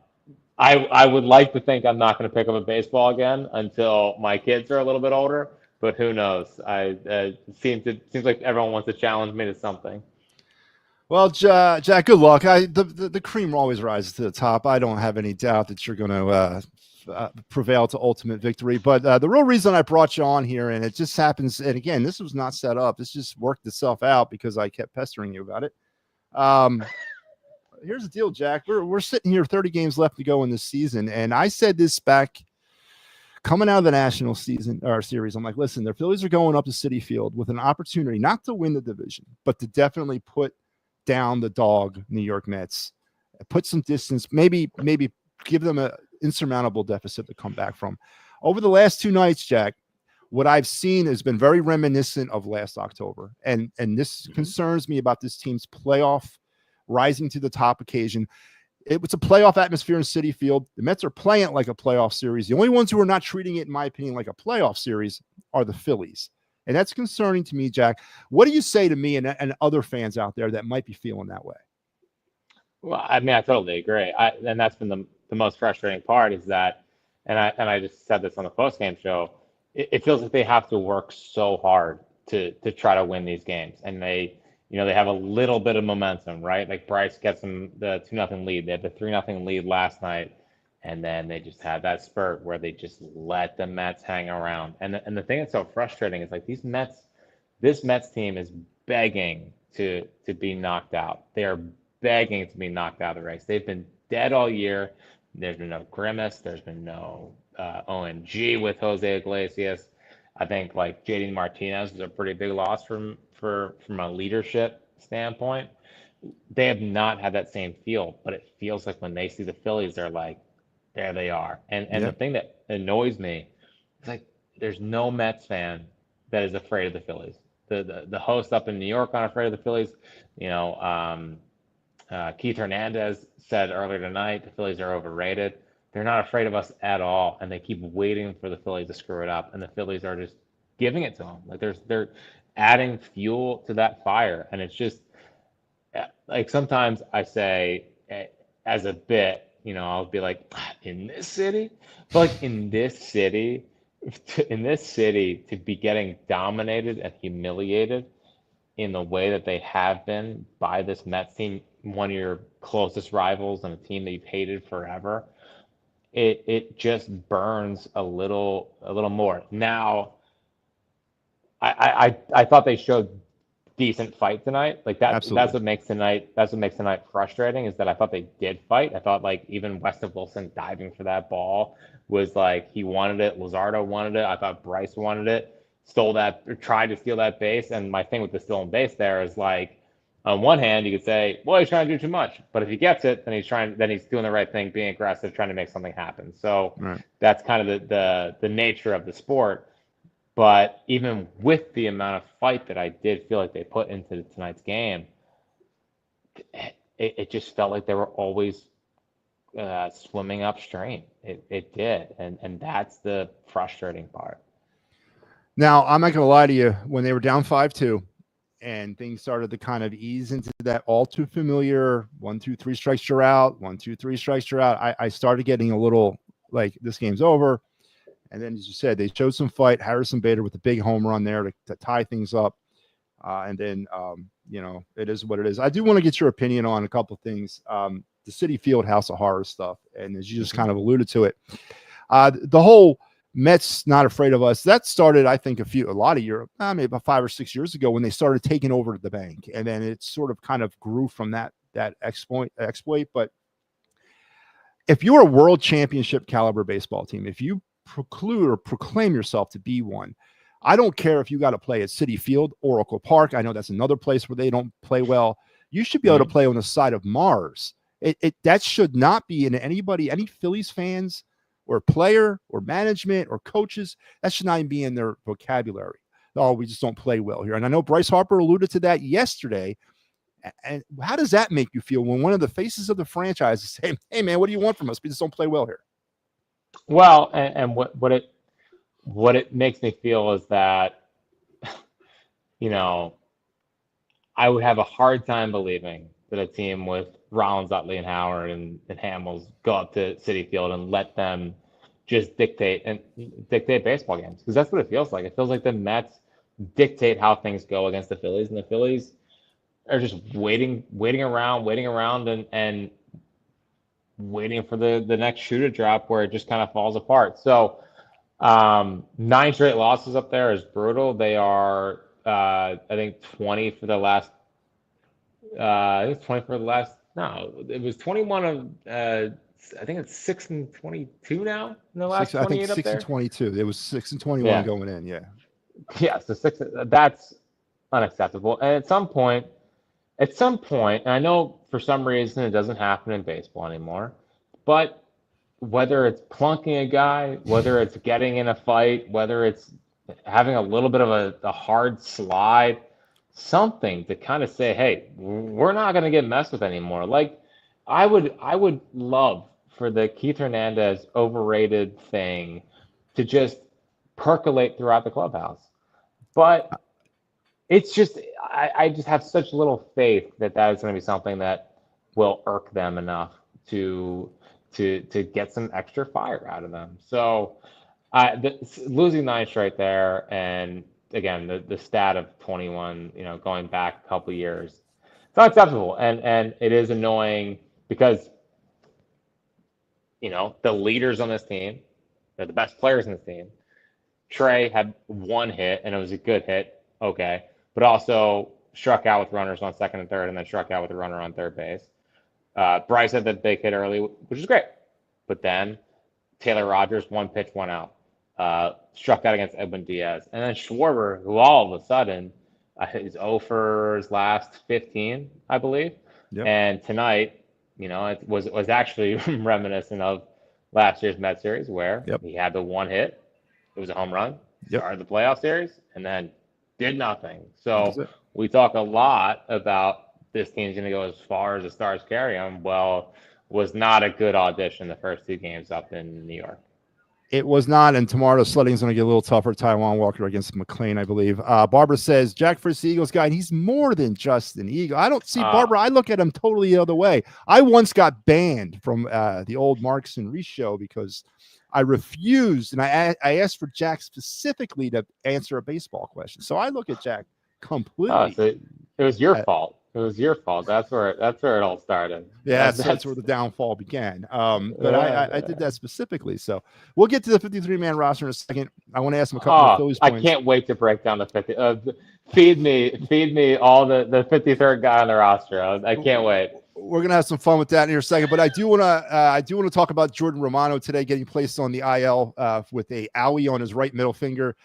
I would like to think I'm not going to pick up a baseball again until my kids are a little bit older, but who knows? It seems like everyone wants to challenge me to something. Well, Jack, good luck. The cream always rises to the top. I don't have any doubt that you're going to prevail to ultimate victory. But the real reason I brought you on here, and it just happens, and again, this was not set up. This just worked itself out because I kept pestering you about it. Here's the deal, Jack. We're sitting here, 30 games left to go in this season, and I said this back coming out of the national season or series. I'm like, listen, the Phillies are going up to Citi Field with an opportunity not to win the division, but to definitely put down the dog New York Mets, put some distance, maybe give them an insurmountable deficit to come back from. Over the last two nights, Jack, what I've seen has been very reminiscent of last October, and this concerns me about this team's playoff rising to the top occasion. It was a playoff atmosphere in Citi Field. The Mets are playing it like a playoff series. The only ones who are not treating it, in my opinion, like a playoff series are the Phillies. And that's concerning to me, Jack. What do you say to me and other fans out there that might be feeling that way? Well, I mean, I totally agree. And that's been the most frustrating part is that, and I just said this on the postgame show, it feels like they have to work so hard to try to win these games. And they have a little bit of momentum, right? Like Bryce gets them the 2-0 lead. They had the 3-0 lead last night. And then they just had that spurt where they just let the Mets hang around. And the thing that's so frustrating is like this Mets team is begging to be knocked out. They are begging to be knocked out of the race. They've been dead all year. There's been no grimace. There's been no OMG with Jose Iglesias. I think like JD Martinez is a pretty big loss from a leadership standpoint. They have not had that same feel, but it feels like when they see the Phillies, they're like, there they are. And the thing that annoys me is like there's no Mets fan that is afraid of the Phillies. The host up in New York aren't afraid of the Phillies. Keith Hernandez said earlier tonight the Phillies are overrated. They're not afraid of us at all, and they keep waiting for the Phillies to screw it up, and the Phillies are just giving it to them. Like they're adding fuel to that fire, and it's just like sometimes I say as a bit, I'll be like, in this city, but like in this city, to be getting dominated and humiliated in the way that they have been by this Mets team, one of your closest rivals and a team that you've hated forever, it just burns a little more. Now, I thought they showed decent fight tonight. Like that. Absolutely. That's what makes tonight frustrating is that I thought they did fight. I thought like even Weston Wilson diving for that ball was like he wanted it. Luzardo wanted it. I thought Bryce wanted it. Tried to steal that base. And my thing with the stealing base there is like, on one hand, you could say, well, he's trying to do too much. But if he gets it, then he's doing the right thing, being aggressive, trying to make something happen. So That's kind of the nature of the sport. But even with the amount of fight that I did feel like they put into tonight's game, it just felt like they were always swimming upstream. It did. And that's the frustrating part. Now, I'm not going to lie to you. When they were down 5-2 and things started to kind of ease into that all too familiar 1, 2, 3 strikes you're out, 1, 2, 3 strikes you're out, I started getting a little like this game's over. And then, as you said, they showed some fight. Harrison Bader with a big home run there to tie things up. And then, it is what it is. I do want to get your opinion on a couple of things. The Citi Field House of Horror stuff. And as you just kind of alluded to it, the whole Mets not afraid of us, that started, I think, maybe about 5 or 6 years ago when they started taking over the bank. And then it sort of kind of grew from that exploit. But if you're a world championship caliber baseball team, if you proclaim yourself to be one, I don't care if you got to play at Citi Field, Oracle Park. I know that's another place where they don't play well. You should be able to play on the side of Mars. That should not be in any Phillies fans or player or management or coaches. That should not even be in their vocabulary. Oh, we just don't play well here. And I know Bryce Harper alluded to that yesterday. And how does that make you feel when one of the faces of the franchise is saying, hey, man, what do you want from us? We just don't play well here. Well, and what it makes me feel is that, I would have a hard time believing that a team with Rollins, Utley, and Howard and Hamels go up to Citi Field and let them just dictate baseball games, because that's what it feels like. It feels like the Mets dictate how things go against the Phillies, and the Phillies are just waiting around, and waiting for the next shoe to drop where it just kind of falls apart. So 9 straight losses up there is brutal. They are I think 20 for the last. I think it's 20 for the last. No, it was 21 of. I think it's 6-22 now in the last 28 up there. 6-22. It was 6-21 Yeah. going in. Yeah. Yeah. So 6. That's unacceptable. And at some point, and I know for some reason it doesn't happen in baseball anymore, but whether it's plunking a guy, whether it's getting in a fight, whether it's having a little bit of a hard slide, something to kind of say, hey, we're not going to get messed with anymore. Like, I would love for the Keith Hernandez overrated thing to just percolate throughout the clubhouse. But it's just, I just have such little faith that is going to be something that will irk them enough to get some extra fire out of them. So losing 9 straight there, and again the stat of 21, going back a couple of years, it's not acceptable, and it is annoying because the leaders on this team, they're the best players in this team. Trey had 1 hit, and it was a good hit, okay, but also struck out with runners on second and third, and then struck out with a runner on third base. Bryce had the big hit early, which is great. But then Taylor Rogers, 1 pitch, 1 out. Struck out against Edwin Diaz. And then Schwarber, who all of a sudden is 0 for his last 15, I believe. Yep. And tonight, it was actually reminiscent of last year's Met series where he had the 1 hit. It was a home run. Started the playoff series and then did nothing. So we talk a lot about this team's going to go as far as the Stars carry them. Well, was not a good audition the first 2 games up in New York. It was not, and tomorrow the sledding's going to get a little tougher. Taijuan Walker against McLean, I believe. Barbara says, Jack Fritz, the Eagles guy, and he's more than just an Eagle. I don't see Barbara. I look at him totally the other way. I once got banned from the old Marks and Reese show because I refused, and I asked for Jack specifically to answer a baseball question. So I look at Jack completely. So it was your fault. It was your fault. That's where it all started. Yeah, that's where the downfall began. But I did that specifically. So we'll get to the 53-man roster in a second. I want to ask him a couple of Phillies points. I can't wait to break down the 50. Feed me all the 53rd guy on the roster. I can't wait. We're gonna have some fun with that in a second. But I do want to talk about Jordan Romano today getting placed on the IL with a owie on his right middle finger.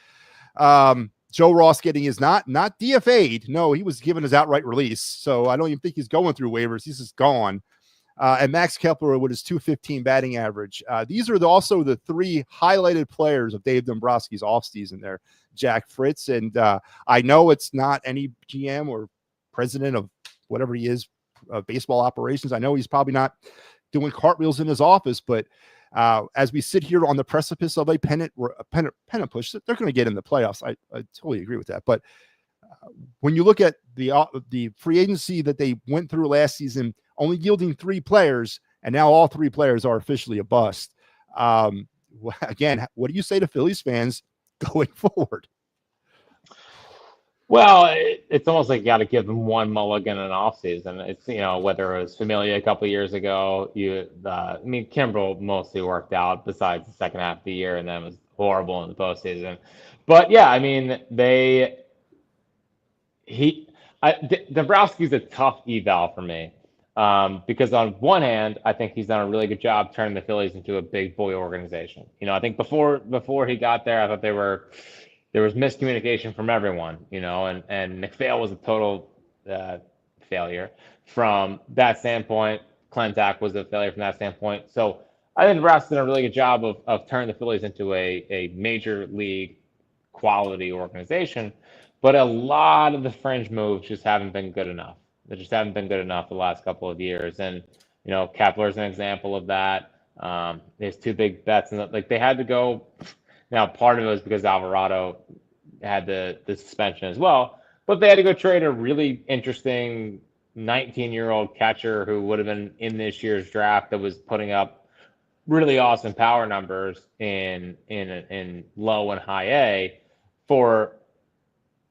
Joe Ross getting his not DFA'd. No, he was given his outright release. So I don't even think he's going through waivers. He's just gone. And Max Kepler with his .215 batting average. These are also the 3 highlighted players of Dave Dombrowski's offseason there, Jack Fritz. And I know it's not any GM or president of whatever he is, baseball operations. I know he's probably not doing cartwheels in his office, but as we sit here on the precipice of a pennant push, they're going to get in the playoffs. I totally agree with that. But when you look at the free agency that they went through last season, only yielding 3 players, and now all 3 players are officially a bust. Again, what do you say to Phillies fans going forward? Well, it's almost like you got to give them one mulligan in offseason. It's, whether it was Familia a couple of years ago, Kimbrel mostly worked out besides the second half of the year, and then was horrible in the postseason. But yeah, Dombrowski's a tough eval for me because on one hand, I think he's done a really good job turning the Phillies into a big boy organization. I think before he got there, I thought there was miscommunication from everyone, and McPhail was a total failure from that standpoint. Klentak was a failure from that standpoint. So I think Nebraska's done a really good job of turning the Phillies into a major league quality organization. But a lot of the fringe moves just haven't been good enough. They just haven't been good enough the last couple of years. And, Kepler's an example of that. There's 2 big bets. And they had to go. Now, part of it was because Alvarado had the suspension as well, but they had to go trade a really interesting 19-year-old catcher who would have been in this year's draft that was putting up really awesome power numbers in low and high A for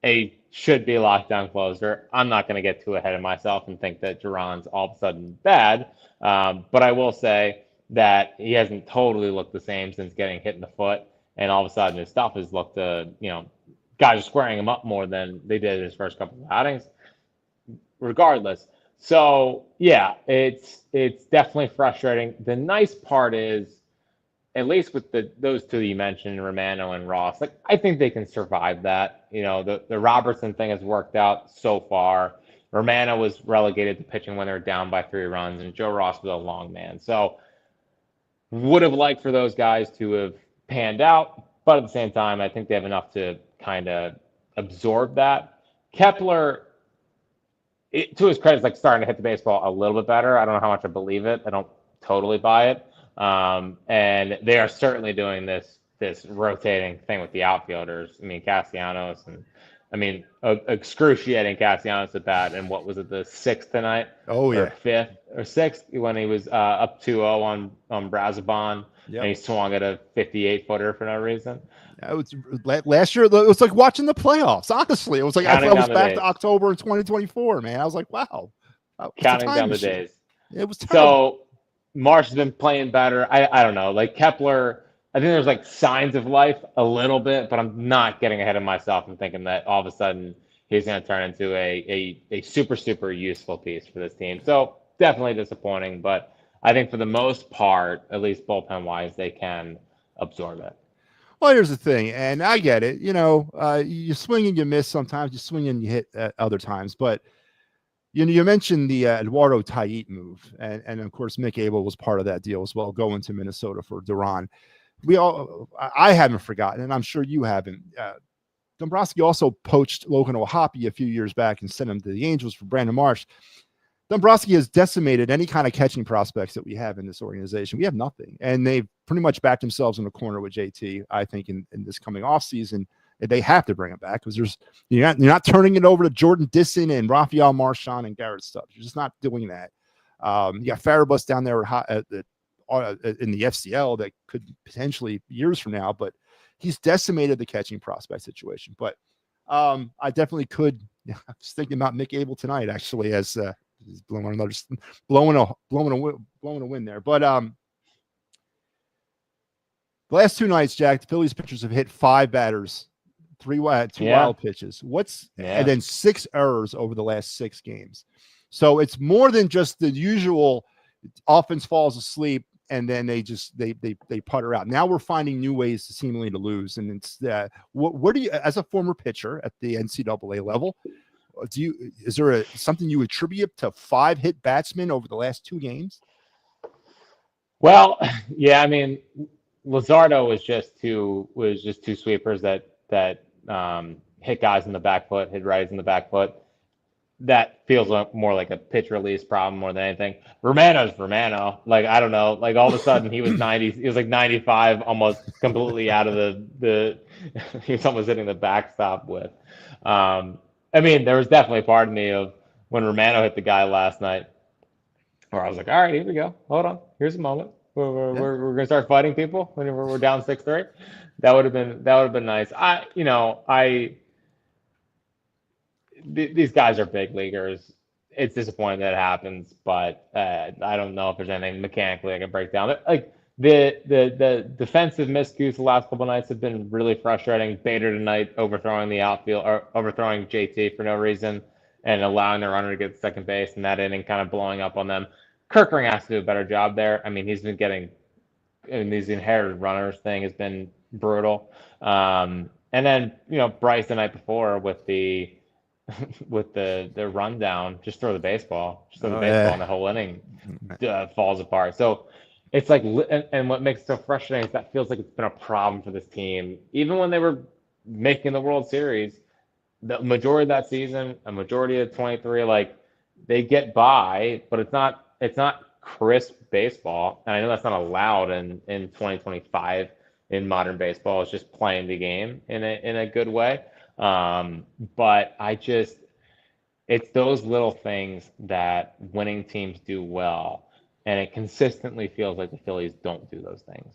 a should be lockdown closer. I'm not going to get too ahead of myself and think that Duran's all of a sudden bad. But I will say that he hasn't totally looked the same since getting hit in the foot. And all of a sudden his stuff has looked, guys are squaring him up more than they did his first couple of outings. Regardless. So yeah, it's definitely frustrating. The nice part is, at least with those two you mentioned, Romano and Ross, like I think they can survive that. The Robertson thing has worked out so far. Romano was relegated to pitching when they were down by 3 runs, and Joe Ross was a long man. So would have liked for those guys to have panned out, but at the same time, I think they have enough to kind of absorb that. Kepler, to his credit, is like starting to hit the baseball a little bit better. I don't know how much I believe it. I don't totally buy it. And they are certainly doing this rotating thing with the outfielders. I mean, Castellanos, and excruciating Castellanos at bat. And what was it, the 6th tonight? Oh, yeah. Or 5th or 6th when he was up 2-0 on Brazabon. Yep. And he swung at a 58-footer for no reason. Last year, it was like watching the playoffs. Honestly, it was like I was back to October 2024, man. I was like, wow. Counting down the days. It was terrible. So Marsh has been playing better. I don't know. Like Kepler, I think there's like signs of life a little bit, but I'm not getting ahead of myself and thinking that all of a sudden he's going to turn into a super, super useful piece for this team. So definitely disappointing, but I think for the most part, at least bullpen-wise, they can absorb it. Well, here's the thing, and I get it. You swing and you miss sometimes. You swing and you hit other times. But you mentioned the Eduardo Tait move, and of course Mick Abel was part of that deal as well, going to Minnesota for Duran. I haven't forgotten, and I'm sure you haven't. Dombrowski also poached Logan O'Hoppe a few years back and sent him to the Angels for Brandon Marsh. Dombrowski has decimated any kind of catching prospects that we have in this organization. We have nothing. And they've pretty much backed themselves in the corner with JT, I think, in this coming offseason. They have to bring him back because you're not turning it over to Jordan Disson and Rafael Marchand and Garrett Stubbs. You're just not doing that. You got Farabus down there in the FCL that could potentially years from now, but he's decimated the catching prospect situation. But I definitely could. I was thinking about Mick Abel tonight, actually, as he's blowing a win there. But the last 2 nights, Jack, the Phillies pitchers have hit 5 batters, 2 wild pitches. And then 6 errors over the last 6 games. So it's more than just the usual offense falls asleep and then they putter out. Now we're finding new ways to seemingly to lose. And it's what do you, as a former pitcher at the NCAA level, is there something you attribute to 5 hit batsmen over the last 2 games? Well, yeah, I mean, Luzardo was just two sweepers that hit guys in the back foot, hit righties in the back foot. That feels more like a pitch release problem more than anything. Romano's Romano. Like, I don't know. Like, all of a sudden he was 90. He was like 95, almost completely out of the he was almost hitting the backstop with. I mean, there was definitely part of me of when Romano hit the guy last night where I was like, all right, here we go. Hold on. Here's a moment. We're going to start fighting people when we're down 6-3. That would have been nice. These guys are big leaguers. It's disappointing that it happens, but I don't know if there's anything mechanically I can break down. Like the defensive miscues the last couple of nights have been really frustrating. Bader tonight overthrowing the outfield or overthrowing JT for no reason and allowing the runner to get to second base, and that inning kind of blowing up on them. Kirkering has to do a better job there. I mean, he's been getting these inherited runners thing has been brutal. And then Bryce the night before with the rundown, just throw the baseball, and the whole inning falls apart. So it's like, and what makes it so frustrating is that feels like it's been a problem for this team. Even when they were making the World Series, the majority of that season, a majority of 23, like they get by, but it's not crisp baseball. And I know that's not allowed in 2025 in modern baseball. It's just playing the game in a good way. But it's those little things that winning teams do well. And it consistently feels like the Phillies don't do those things.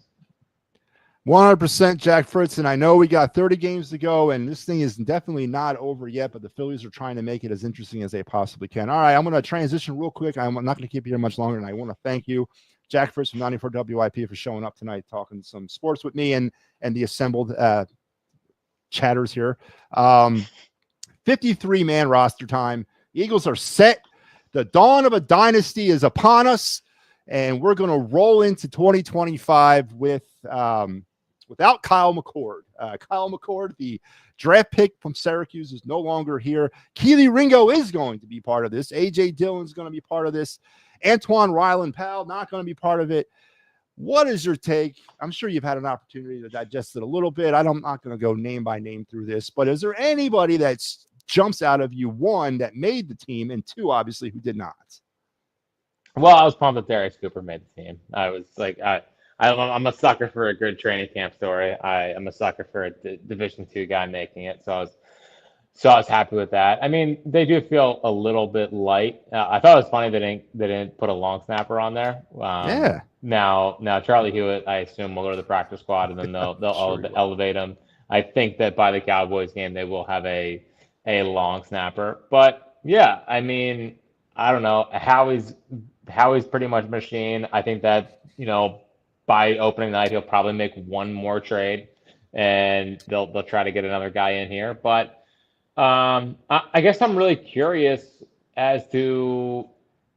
100% Jack Fritz, and I know we got 30 games to go, and this thing is definitely not over yet, but the Phillies are trying to make it as interesting as they possibly can. All right, I'm going to transition real quick. I'm not going to keep you here much longer, and I want to thank you, Jack Fritz from 94 WIP, for showing up tonight, talking some sports with me and the assembled chatters here. 53-man roster time. The Eagles are set. The dawn of a dynasty is upon us, and we're going to roll into 2025 with without Kyle McCord. Kyle McCord, the draft pick from Syracuse, is no longer here. Keely Ringo is going to be part of this. A.J. Dillon's going to be part of this. Antoine Ryland Powell not going to be part of it. What is your take? I'm sure you've had an opportunity to digest it a little bit. I'm not going to go name by name through this, but is there anybody that jumps out of you, one, that made the team, and two, obviously, who did not? Well, I was pumped that Darius Cooper made the team. I was like, I'm a sucker for a good training camp story. I'm a sucker for a Division II guy making it. So I was happy with that. I mean, they do feel a little bit light. I thought it was funny they didn't put a long snapper on there. Yeah. Now Charlie Hewitt, I assume, will go to the practice squad, and then they'll Sure elevate him. I think that by the Cowboys game they will have a long snapper. But yeah, I mean, I don't know. Howie's pretty much a machine. I think that, by opening night he'll probably make one more trade, and they'll try to get another guy in here. But I guess I'm really curious as to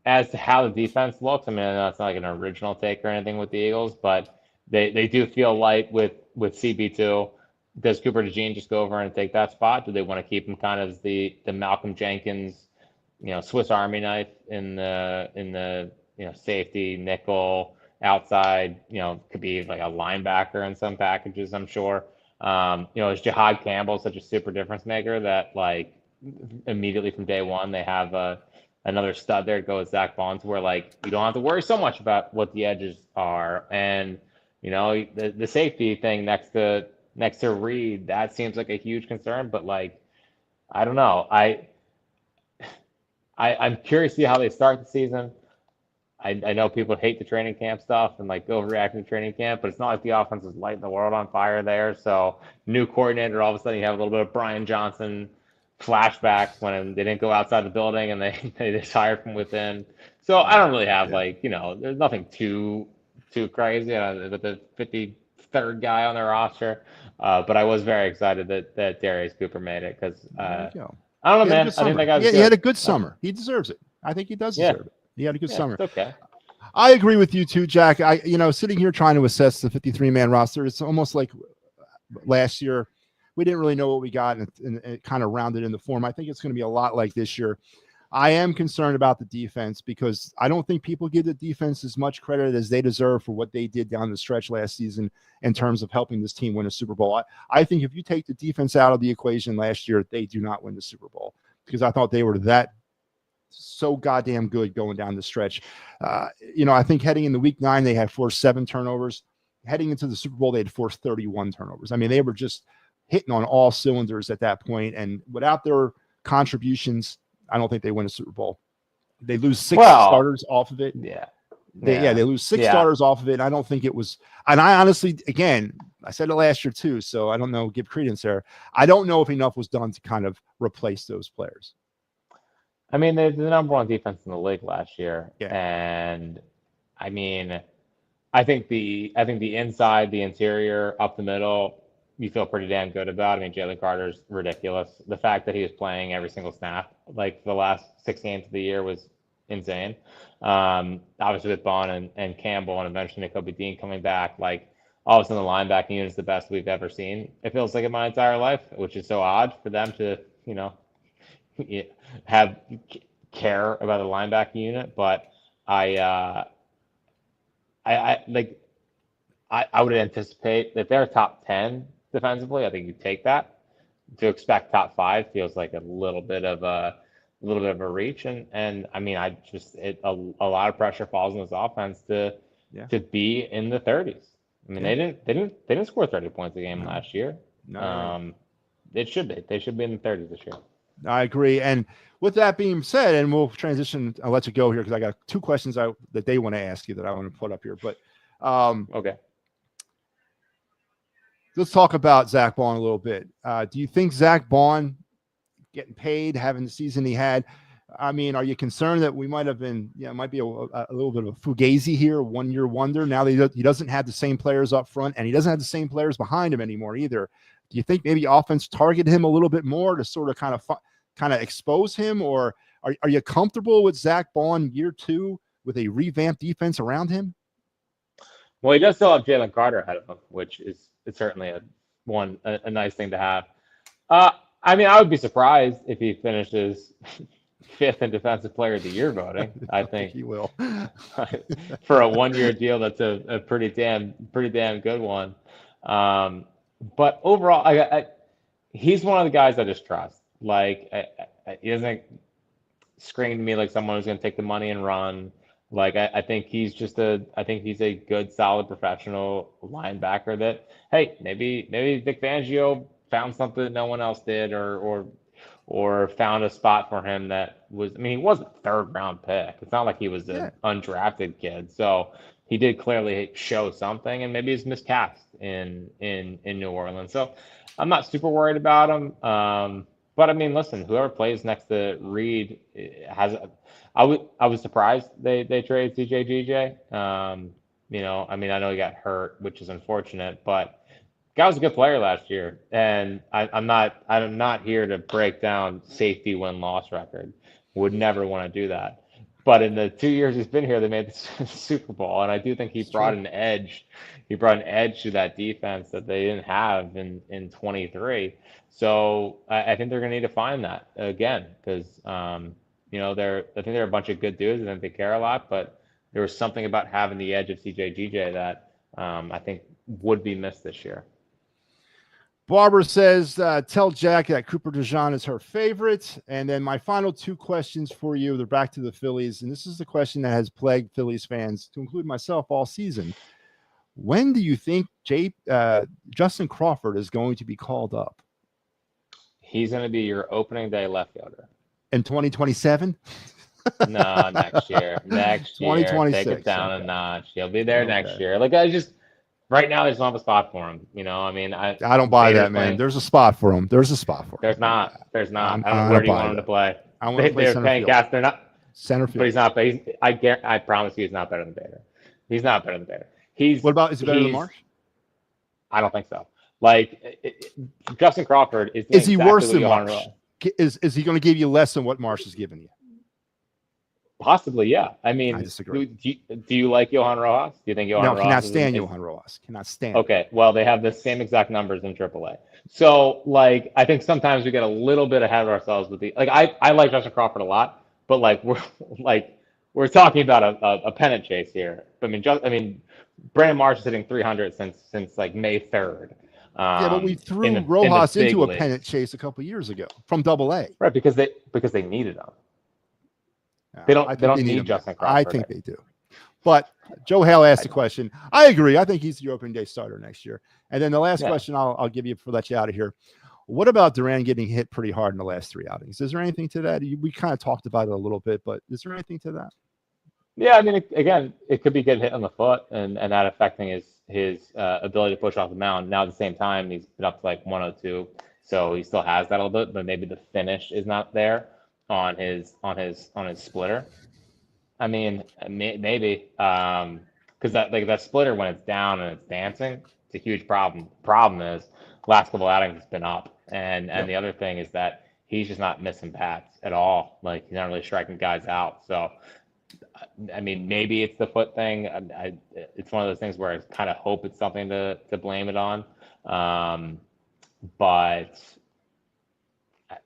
how the defense looks. I mean, I know it's not like an original take or anything with the Eagles, but they do feel light with CB2. Does Cooper DeJean just go over and take that spot? Do they want to keep him kind of as the Malcolm Jenkins, Swiss Army knife in the safety, nickel, outside, could be like a linebacker in some packages, I'm sure. Is Jihad Campbell such a super difference maker that, like, immediately from day one they have another stud there to go with Zach Bonds, where, like, you don't have to worry so much about what the edges are, and the safety thing next to Reed, that seems like a huge concern, but, like, I don't know. I'm curious to see how they start the season. I know people hate the training camp stuff and, like, overreacting to training camp, but it's not like the offense is lighting the world on fire there. So new coordinator, all of a sudden you have a little bit of Brian Johnson flashbacks when they didn't go outside the building and they just hired from within. So I don't really have there's nothing too crazy with the 53rd guy on their roster. But I was very excited that Darius Cooper made it because I don't know, man. I think that guy's he had a good summer. He deserves it. I think he does deserve it. He had a good summer. It's okay. I agree with you too, Jack. Sitting here trying to assess the 53-man roster, it's almost like last year. We didn't really know what we got, and it kind of rounded into form. I think it's going to be a lot like this year. I am concerned about the defense because I don't think people give the defense as much credit as they deserve for what they did down the stretch last season in terms of helping this team win a Super Bowl. I think if you take the defense out of the equation last year, they do not win the Super Bowl because I thought they were so goddamn good going down the stretch. I think heading into week 9, they had forced 7 turnovers. Heading into the Super Bowl, they had forced 31 turnovers. I mean, they were just hitting on all cylinders at that point. And without their contributions, I don't think they win a Super Bowl. They lose 6 starters off of it. They lose 6 starters off of it. And I don't think it was, and I honestly, again, I said it last year too, so I don't know, give credence there. I don't know if enough was done to kind of replace those players. I mean, they're the number 1 defense in the league last year, and I mean, I think the inside, the interior, up the middle, you feel pretty damn good about. I mean, Jalen Carter's ridiculous. The fact that he was playing every single snap, like, the last 6 games of the year, was insane. Obviously with Bond and Campbell, and eventually Nakobe Dean coming back, like, all of a sudden the linebacking unit is the best we've ever seen. It feels like in my entire life, which is so odd for them to, have care about the linebacking unit, but I would anticipate that they're top 10 defensively. I think you take that. To expect top 5 feels like a little bit of a reach, and I mean, a lot of pressure falls on this offense to be in the 30s. I mean, they didn't score 30 points a game last year. No, they should be. They should be in the 30s this year. I agree. And with that being said, and we'll transition, I'll let you go here because I got 2 questions that they want to ask you that I want to put up here. But okay. Let's talk about Zach Bond a little bit. Do you think Zach Bond getting paid, having the season he had, I mean, are you concerned that we might have been, might be a little bit of a fugazi here, 1 year wonder? Now that he doesn't have the same players up front and he doesn't have the same players behind him anymore either. Do you think maybe offense target him a little bit more to sort of kind of expose him, or are you comfortable with Zach Bond year 2 with a revamped defense around him? Well, he does still have Jalen Carter ahead of him, which is certainly a nice thing to have. I mean, I would be surprised if he finishes 5th in Defensive Player of the Year voting. I think he will. For a 1 year deal, that's a pretty damn good one. But overall, he's one of the guys I just trust. Like, he doesn't scream to me like someone who's going to take the money and run. Like, I think he's a good, solid professional linebacker that, hey, maybe Vic Fangio found something that no one else did, or found a spot for him that was, I mean, he was a 3rd round pick. It's not like he was an undrafted kid. So he did clearly show something, and maybe he's miscast in New Orleans. So I'm not super worried about him. But I mean, listen, whoever plays next to Reed has. I was surprised they traded CJ GJ. I mean, I know he got hurt, which is unfortunate, but guy was a good player last year, and I'm not here to break down safety win-loss record. Would never want to do that. But in the 2 years he's been here, they made the Super Bowl, and I do think he brought an edge. He brought an edge to that defense that they didn't have in 23. So I think they're going to need to find that again, because I think they're a bunch of good dudes. I think they care a lot, but there was something about having the edge of CJ GJ that I think would be missed this year. Barbara says, tell Jack that Cooper DeJean is her favorite. And then my final 2 questions for you. They're back to the Phillies. And this is the question that has plagued Phillies fans, to include myself, all season. When do you think Justin Crawford is going to be called up? He's going to be your opening day left fielder. In 2027? No, next year. Next year. 2026. Take it down a notch. He'll be there next year. Like, right now, there's not a spot for him. I mean, I don't buy that, man. There's a spot for him. There's not. I don't know. Where do you want him to play? I want to play center field. Gas. They're not center field. But he's not. I promise you, he's not better than Bader. He's not better than Bader. What about, is he better than Marsh? I don't think so. Like, Justin Crawford is. Is he worse than Marsh? Is he going to give you less than what Marsh has given you? Possibly, yeah. I mean, I disagree. Do you like Johan Rojas? Do you think Johan Rojas? No, cannot stand Johan Rojas. Cannot stand. Okay, well, they have the same exact numbers in AAA. So, like, I think sometimes we get a little bit ahead of ourselves with I like Justin Crawford a lot, but we're talking about a pennant chase here. I mean, Brandon Marsh is hitting 300 since like May 3rd. But we threw Rojas into a pennant chase a couple years ago from AA. Right, because they needed him. They don't need Justin Crawford. I think they do. But Joe Hale asked the question. I agree. I think he's the opening day starter next year. And then the last question I'll give you before I let you out of here. What about Duran getting hit pretty hard in the last 3 outings? Is there anything to that? We kind of talked about it a little bit, but is there anything to that? Yeah, I mean, again, it could be getting hit on the foot and that affecting his ability to push off the mound. Now, at the same time, he's been up to like 102, so he still has that a little bit, but maybe the finish is not there on his splitter. I mean, maybe because that splitter, when it's down and it's dancing, it's a huge problem. Problem is, last couple outings it's been up, and the other thing is that he's just not missing bats at all. Like, he's not really striking guys out. So, I mean, maybe it's the foot thing. It's one of those things where I kind of hope it's something to blame it on, but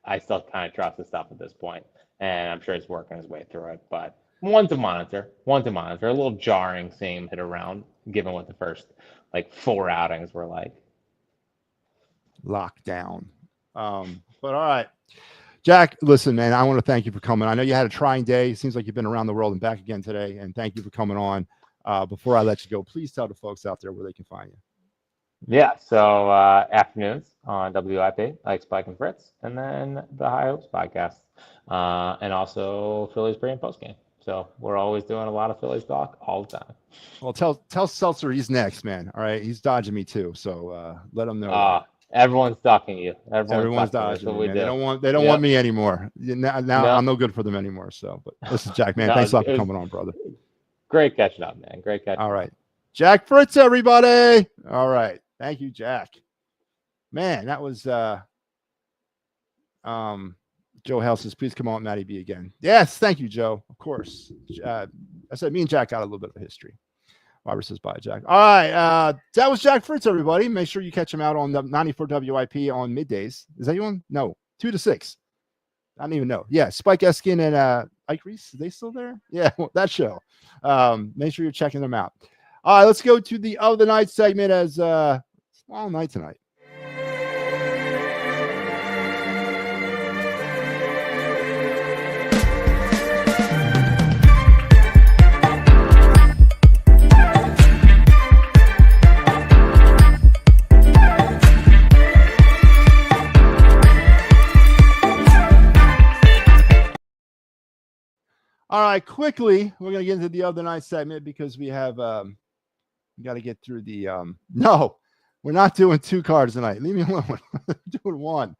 I still kind of trust the stuff at this point, and I'm sure he's working his way through it. But one to monitor. A little jarring seeing him hit around, given what the first 4 outings were like. Lockdown. But all right, Jack, listen, man, I want to thank you for coming. I know you had a trying day. It seems like you've been around the world and back again today, and thank you for coming on. Before I let you go, please tell the folks out there where they can find you. Yeah, so afternoons on WIP, like Spike and Fritz, and then the High Hopes podcast, and also Phillies pre and post game. So we're always doing a lot of Phillies talk all the time. Well, tell Seltzer he's next, man. All right, he's dodging me too. So let him know. That. Everyone's stalking you. Everyone's That's dodging what me, we man. do. They don't want me anymore. Now No. I'm no good for them anymore. So, but listen, Jack, man, No, thanks a lot for coming on, brother. Great catching up, man. Great catching up. All right. Jack Fritz, everybody. All right. Thank you, Jack. Man, that was Joe House says, please come on, MattyB again. Yes, thank you, Joe. Of course. I said me and Jack got a little bit of a history. Robert says, bye, Jack. All right. That was Jack Fritz, everybody. Make sure you catch him out on the 94 WIP on middays. Is that you on? No. 2 to 6. I don't even know. Yeah. Spike Eskin and Ike Reese. Are they still there? Yeah. Well, that show. Make sure you're checking them out. All right. Let's go to the of the night segment as it's a long night tonight. All right, quickly, we're going to get into the other night segment because we have, we got to get through the, no, we're not doing 2 cards tonight. Leave me alone. We're doing 1.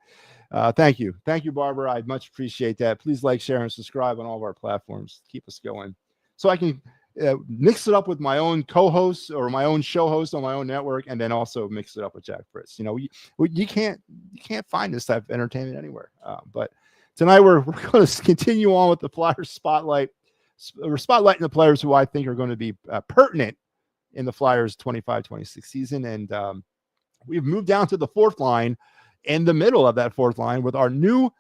Thank you. Thank you, Barbara. I much appreciate that. Please like, share, and subscribe on all of our platforms. Keep us going. So I can mix it up with my own co-hosts or my own show host on my own network, and then also mix it up with Jack Fritz. You know, you can't find this type of entertainment anywhere. But tonight we're going to continue on with the Flyers spotlight. We're spotlighting the players who I think are going to be pertinent in the Flyers 25-26 season. And we've moved down to the 4th line, in the middle of that 4th line with our new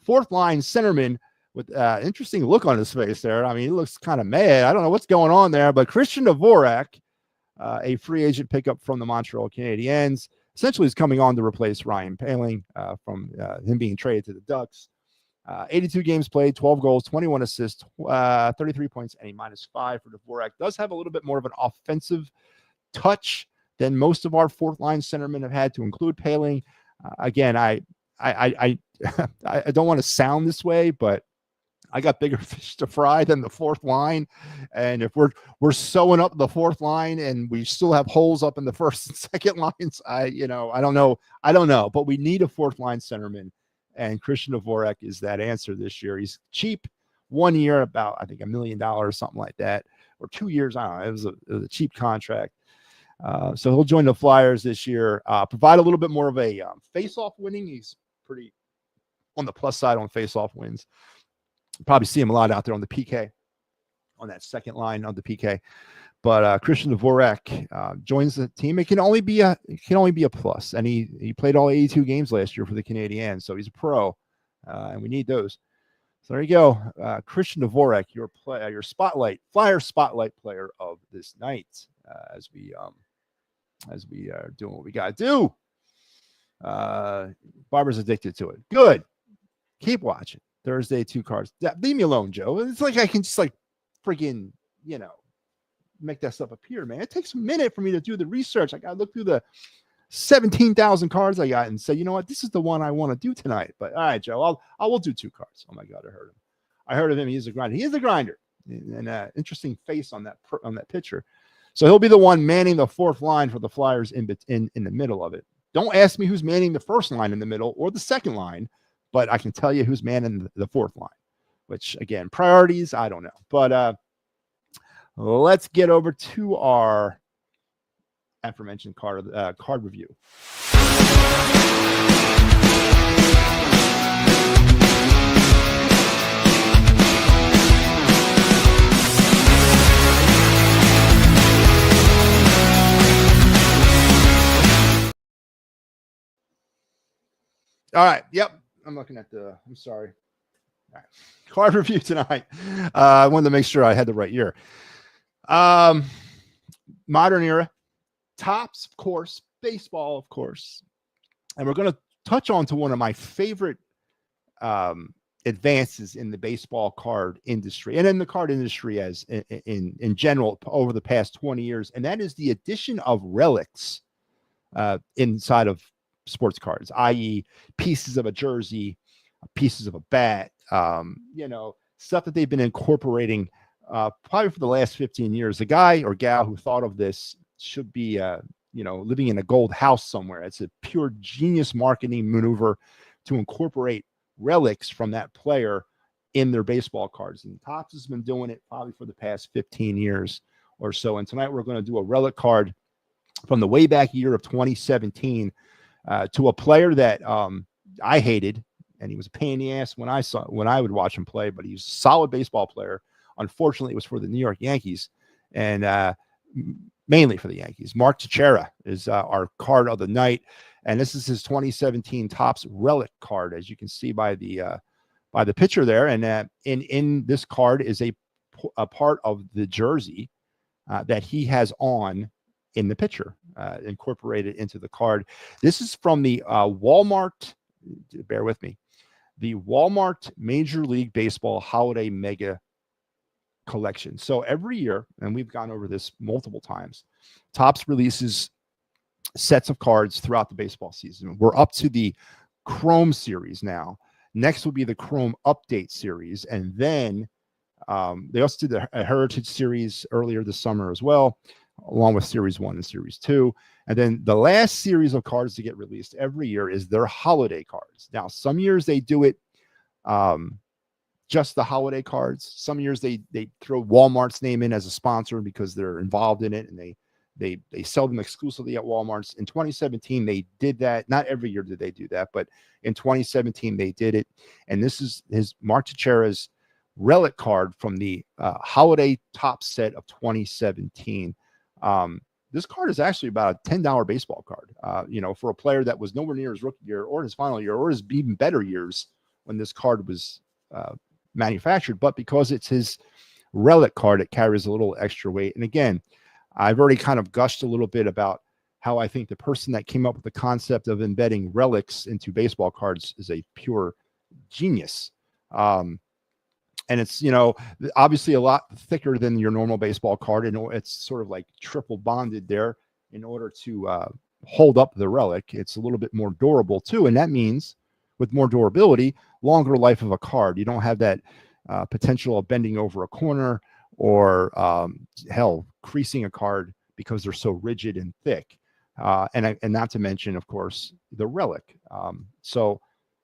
4th line centerman with interesting look on his face there. I mean, he looks kind of mad. I don't know what's going on there, but Christian Dvorak, a free agent pickup from the Montreal Canadiens, essentially is coming on to replace Ryan Poehling from him being traded to the Ducks. 82 games played, 12 goals, 21 assists, 33 points, and a -5 for Dvorak. Does have a little bit more of an offensive touch than most of our 4th line centermen have had, to include Poehling. Again, I don't want to sound this way, but I got bigger fish to fry than the 4th line. And if we're sewing up the 4th line and we still have holes up in the 1st and 2nd lines, I don't know, but we need a 4th line centerman. And Christian Dvorak is that answer this year. He's cheap, 1 year, about, I think, $1 million, something like that, or 2 years. I don't know. It was a cheap contract. So he'll join the Flyers this year, provide a little bit more of a face-off winning. He's pretty on the plus side on face-off wins. Probably see him a lot out there on the PK, on that 2nd line on the PK. But Christian Dvorak joins the team. It can only be a plus. And he played all 82 games last year for the Canadiens, so he's a pro, and we need those. So there you go, Christian Dvorak, your Flyer spotlight player of this night. As we are doing what we got to do. Barbara's addicted to it. Good. Keep watching. Thursday, 2 cards. Leave me alone, Joe. It's like I can just freaking, make that stuff appear, man. It takes a minute for me to do the research. I got to look through the 17,000 cards I got and say, you know what, this is the one I want to do tonight. But all right, Joe, I will do 2 cards. Oh my God, I heard of him. He's a grinder. He is a grinder. And interesting face on that picture. So he'll be the one manning the 4th line for the Flyers in the middle of it. Don't ask me who's manning the 1st line in the middle or the 2nd line, but I can tell you who's manning the 4th line, which, again, priorities, I don't know. But let's get over to our aforementioned card review. All right. Yep. I'm looking at I'm sorry. All right. Card review tonight. I wanted to make sure I had the right year. Modern era. Tops, of course. Baseball, of course. And we're going to touch on to one of my favorite advances in the baseball card industry and in the card industry as in general over the past 20 years. And that is the addition of relics inside of sports cards, i.e. pieces of a jersey, pieces of a bat, stuff that they've been incorporating probably for the last 15 years. The guy or gal who thought of this should be, living in a gold house somewhere. It's a pure genius marketing maneuver to incorporate relics from that player in their baseball cards. And Topps has been doing it probably for the past 15 years or so. And tonight we're going to do a relic card from the way back year of 2017 to a player that I hated, and he was a pain in the ass when I would watch him play, but he's a solid baseball player. Unfortunately, it was for the New York Yankees, and mainly for the Yankees. Mark Teixeira is our card of the night, and this is his 2017 Topps relic card, as you can see by the picture there. And in this card is a part of the jersey that he has on in the picture, incorporated into the card. This is from the Walmart, bear with me, the Walmart Major League Baseball Holiday Mega Collection. So every year, and we've gone over this multiple times, Topps releases sets of cards throughout the baseball season. We're up to the Chrome series now. Next will be the Chrome Update series, and then they also did a Heritage series earlier this summer as well, along with Series 1 and Series 2. And then the last series of cards to get released every year is their holiday cards. Now, some years they do it just the holiday cards. Some years they throw Walmart's name in as a sponsor because they're involved in it, and they sell them exclusively at Walmart's. In 2017, they did that. Not every year did they do that, but in 2017, they did it. And this is his Mark Teixeira's relic card from the holiday top set of 2017. This card is actually about a $10 baseball card, for a player that was nowhere near his rookie year or his final year or his even better years when this card was manufactured. But because it's his relic card, it carries a little extra weight. And again, I've already kind of gushed a little bit about how I think the person that came up with the concept of embedding relics into baseball cards is a pure genius. And it's, obviously a lot thicker than your normal baseball card. And it's sort of like triple bonded there in order to hold up the relic. It's a little bit more durable too. And that means with more durability, longer life of a card. You don't have that potential of bending over a corner or creasing a card because they're so rigid and thick. And not to mention, of course, the relic. So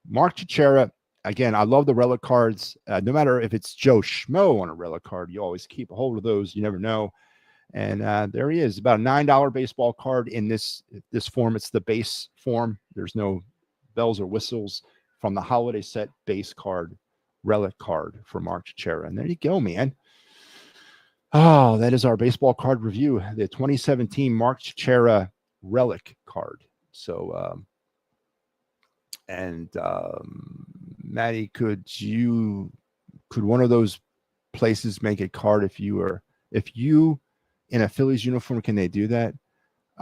Mark Teixeira, again, I love the relic cards. No matter if it's Joe Schmo on a relic card, you always keep a hold of those. You never know. And there he is, about a $9 baseball card in this form. It's the base form. There's no bells or whistles from the holiday set base card, relic card for Mark Teixeira. And there you go, man. Oh, that is our baseball card review. The 2017 Mark Teixeira relic card. So, Matty, could one of those places make a card if you in a Phillies uniform? Can they do that?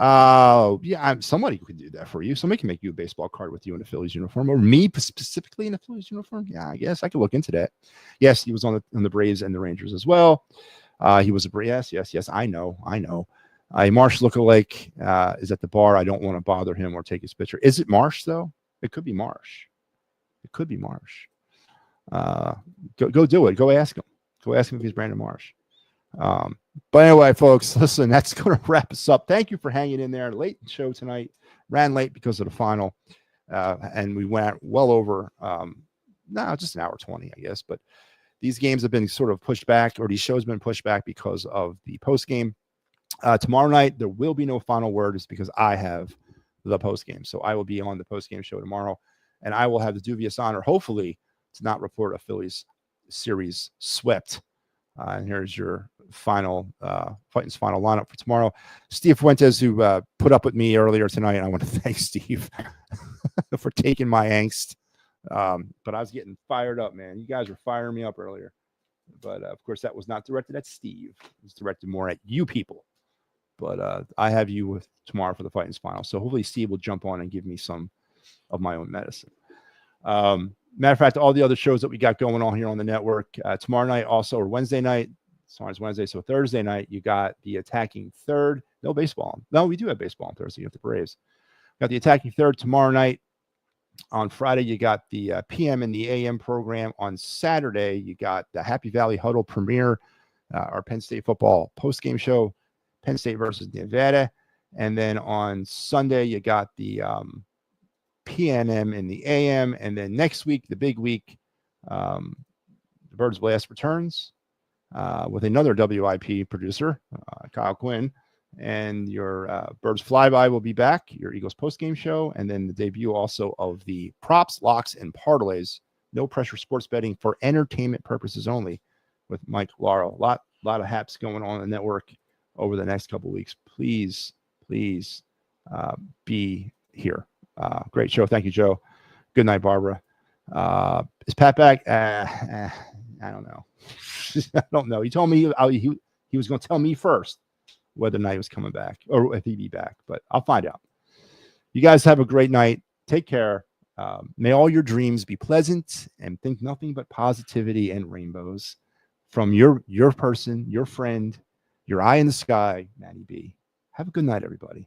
Yeah, somebody could do that for you. Somebody can make you a baseball card with you in a Phillies uniform, or me specifically in a Phillies uniform. Yeah, I guess I could look into that. Yes, he was on the Braves and the Rangers as well. He was a Braves. Yes. I know. A Marsh lookalike is at the bar. I don't want to bother him or take his picture. Is it Marsh though? It could be Marsh. Go do it. Go ask him. Go ask him if he's Brandon Marsh. But anyway, folks, listen, that's going to wrap us up. Thank you for hanging in there. Late show tonight. Ran late because of the final. And we went well over, just an hour 20, I guess. But these games have been sort of pushed back, or these shows have been pushed back because of the post game. Tomorrow night, there will be no final word. It's because I have the post game. So I will be on the post game show tomorrow, and I will have the dubious honor, hopefully, to not report a Phillies series swept. And here's your final Fighting's final lineup for tomorrow. Steve Fuentes, who put up with me earlier tonight. I want to thank Steve for taking my angst. But I was getting fired up, man. You guys were firing me up earlier. But of course, that was not directed at Steve. It was directed more at you people. But I have you tomorrow for the Fighting's final. So hopefully Steve will jump on and give me some of my own medicine. Matter of fact, all the other shows that we got going on here on the network tomorrow night, also, or Wednesday night. Tomorrow's Wednesday, so Thursday night you got the Attacking Third. No baseball. No, we do have baseball on Thursday. You have the Braves. Got the Attacking Third tomorrow night. On Friday, you got the PM and the AM program. On Saturday, you got the Happy Valley Huddle premiere our Penn State football post-game show, Penn State versus Nevada. And then on Sunday, you got the PNM and the AM. And then next week, the big week, the Birds Blast returns with another WIP producer, Kyle Quinn. And your Birds Flyby will be back, your Eagles postgame show, and then the debut also of the props, locks, and parlays, no pressure sports betting for entertainment purposes only, with Mike Laurel. A lot of haps going on in the network over the next couple of weeks. Please be here. Great show. Thank you, Joe. Good night, Barbara. Is Pat back? I don't know. I don't know. He told me he was going to tell me first whether or not he was coming back or if he'd be back, but I'll find out. You guys have a great night. Take care. May all your dreams be pleasant, and think nothing but positivity and rainbows from your person, your friend, your eye in the sky, Matty B. Have a good night, everybody.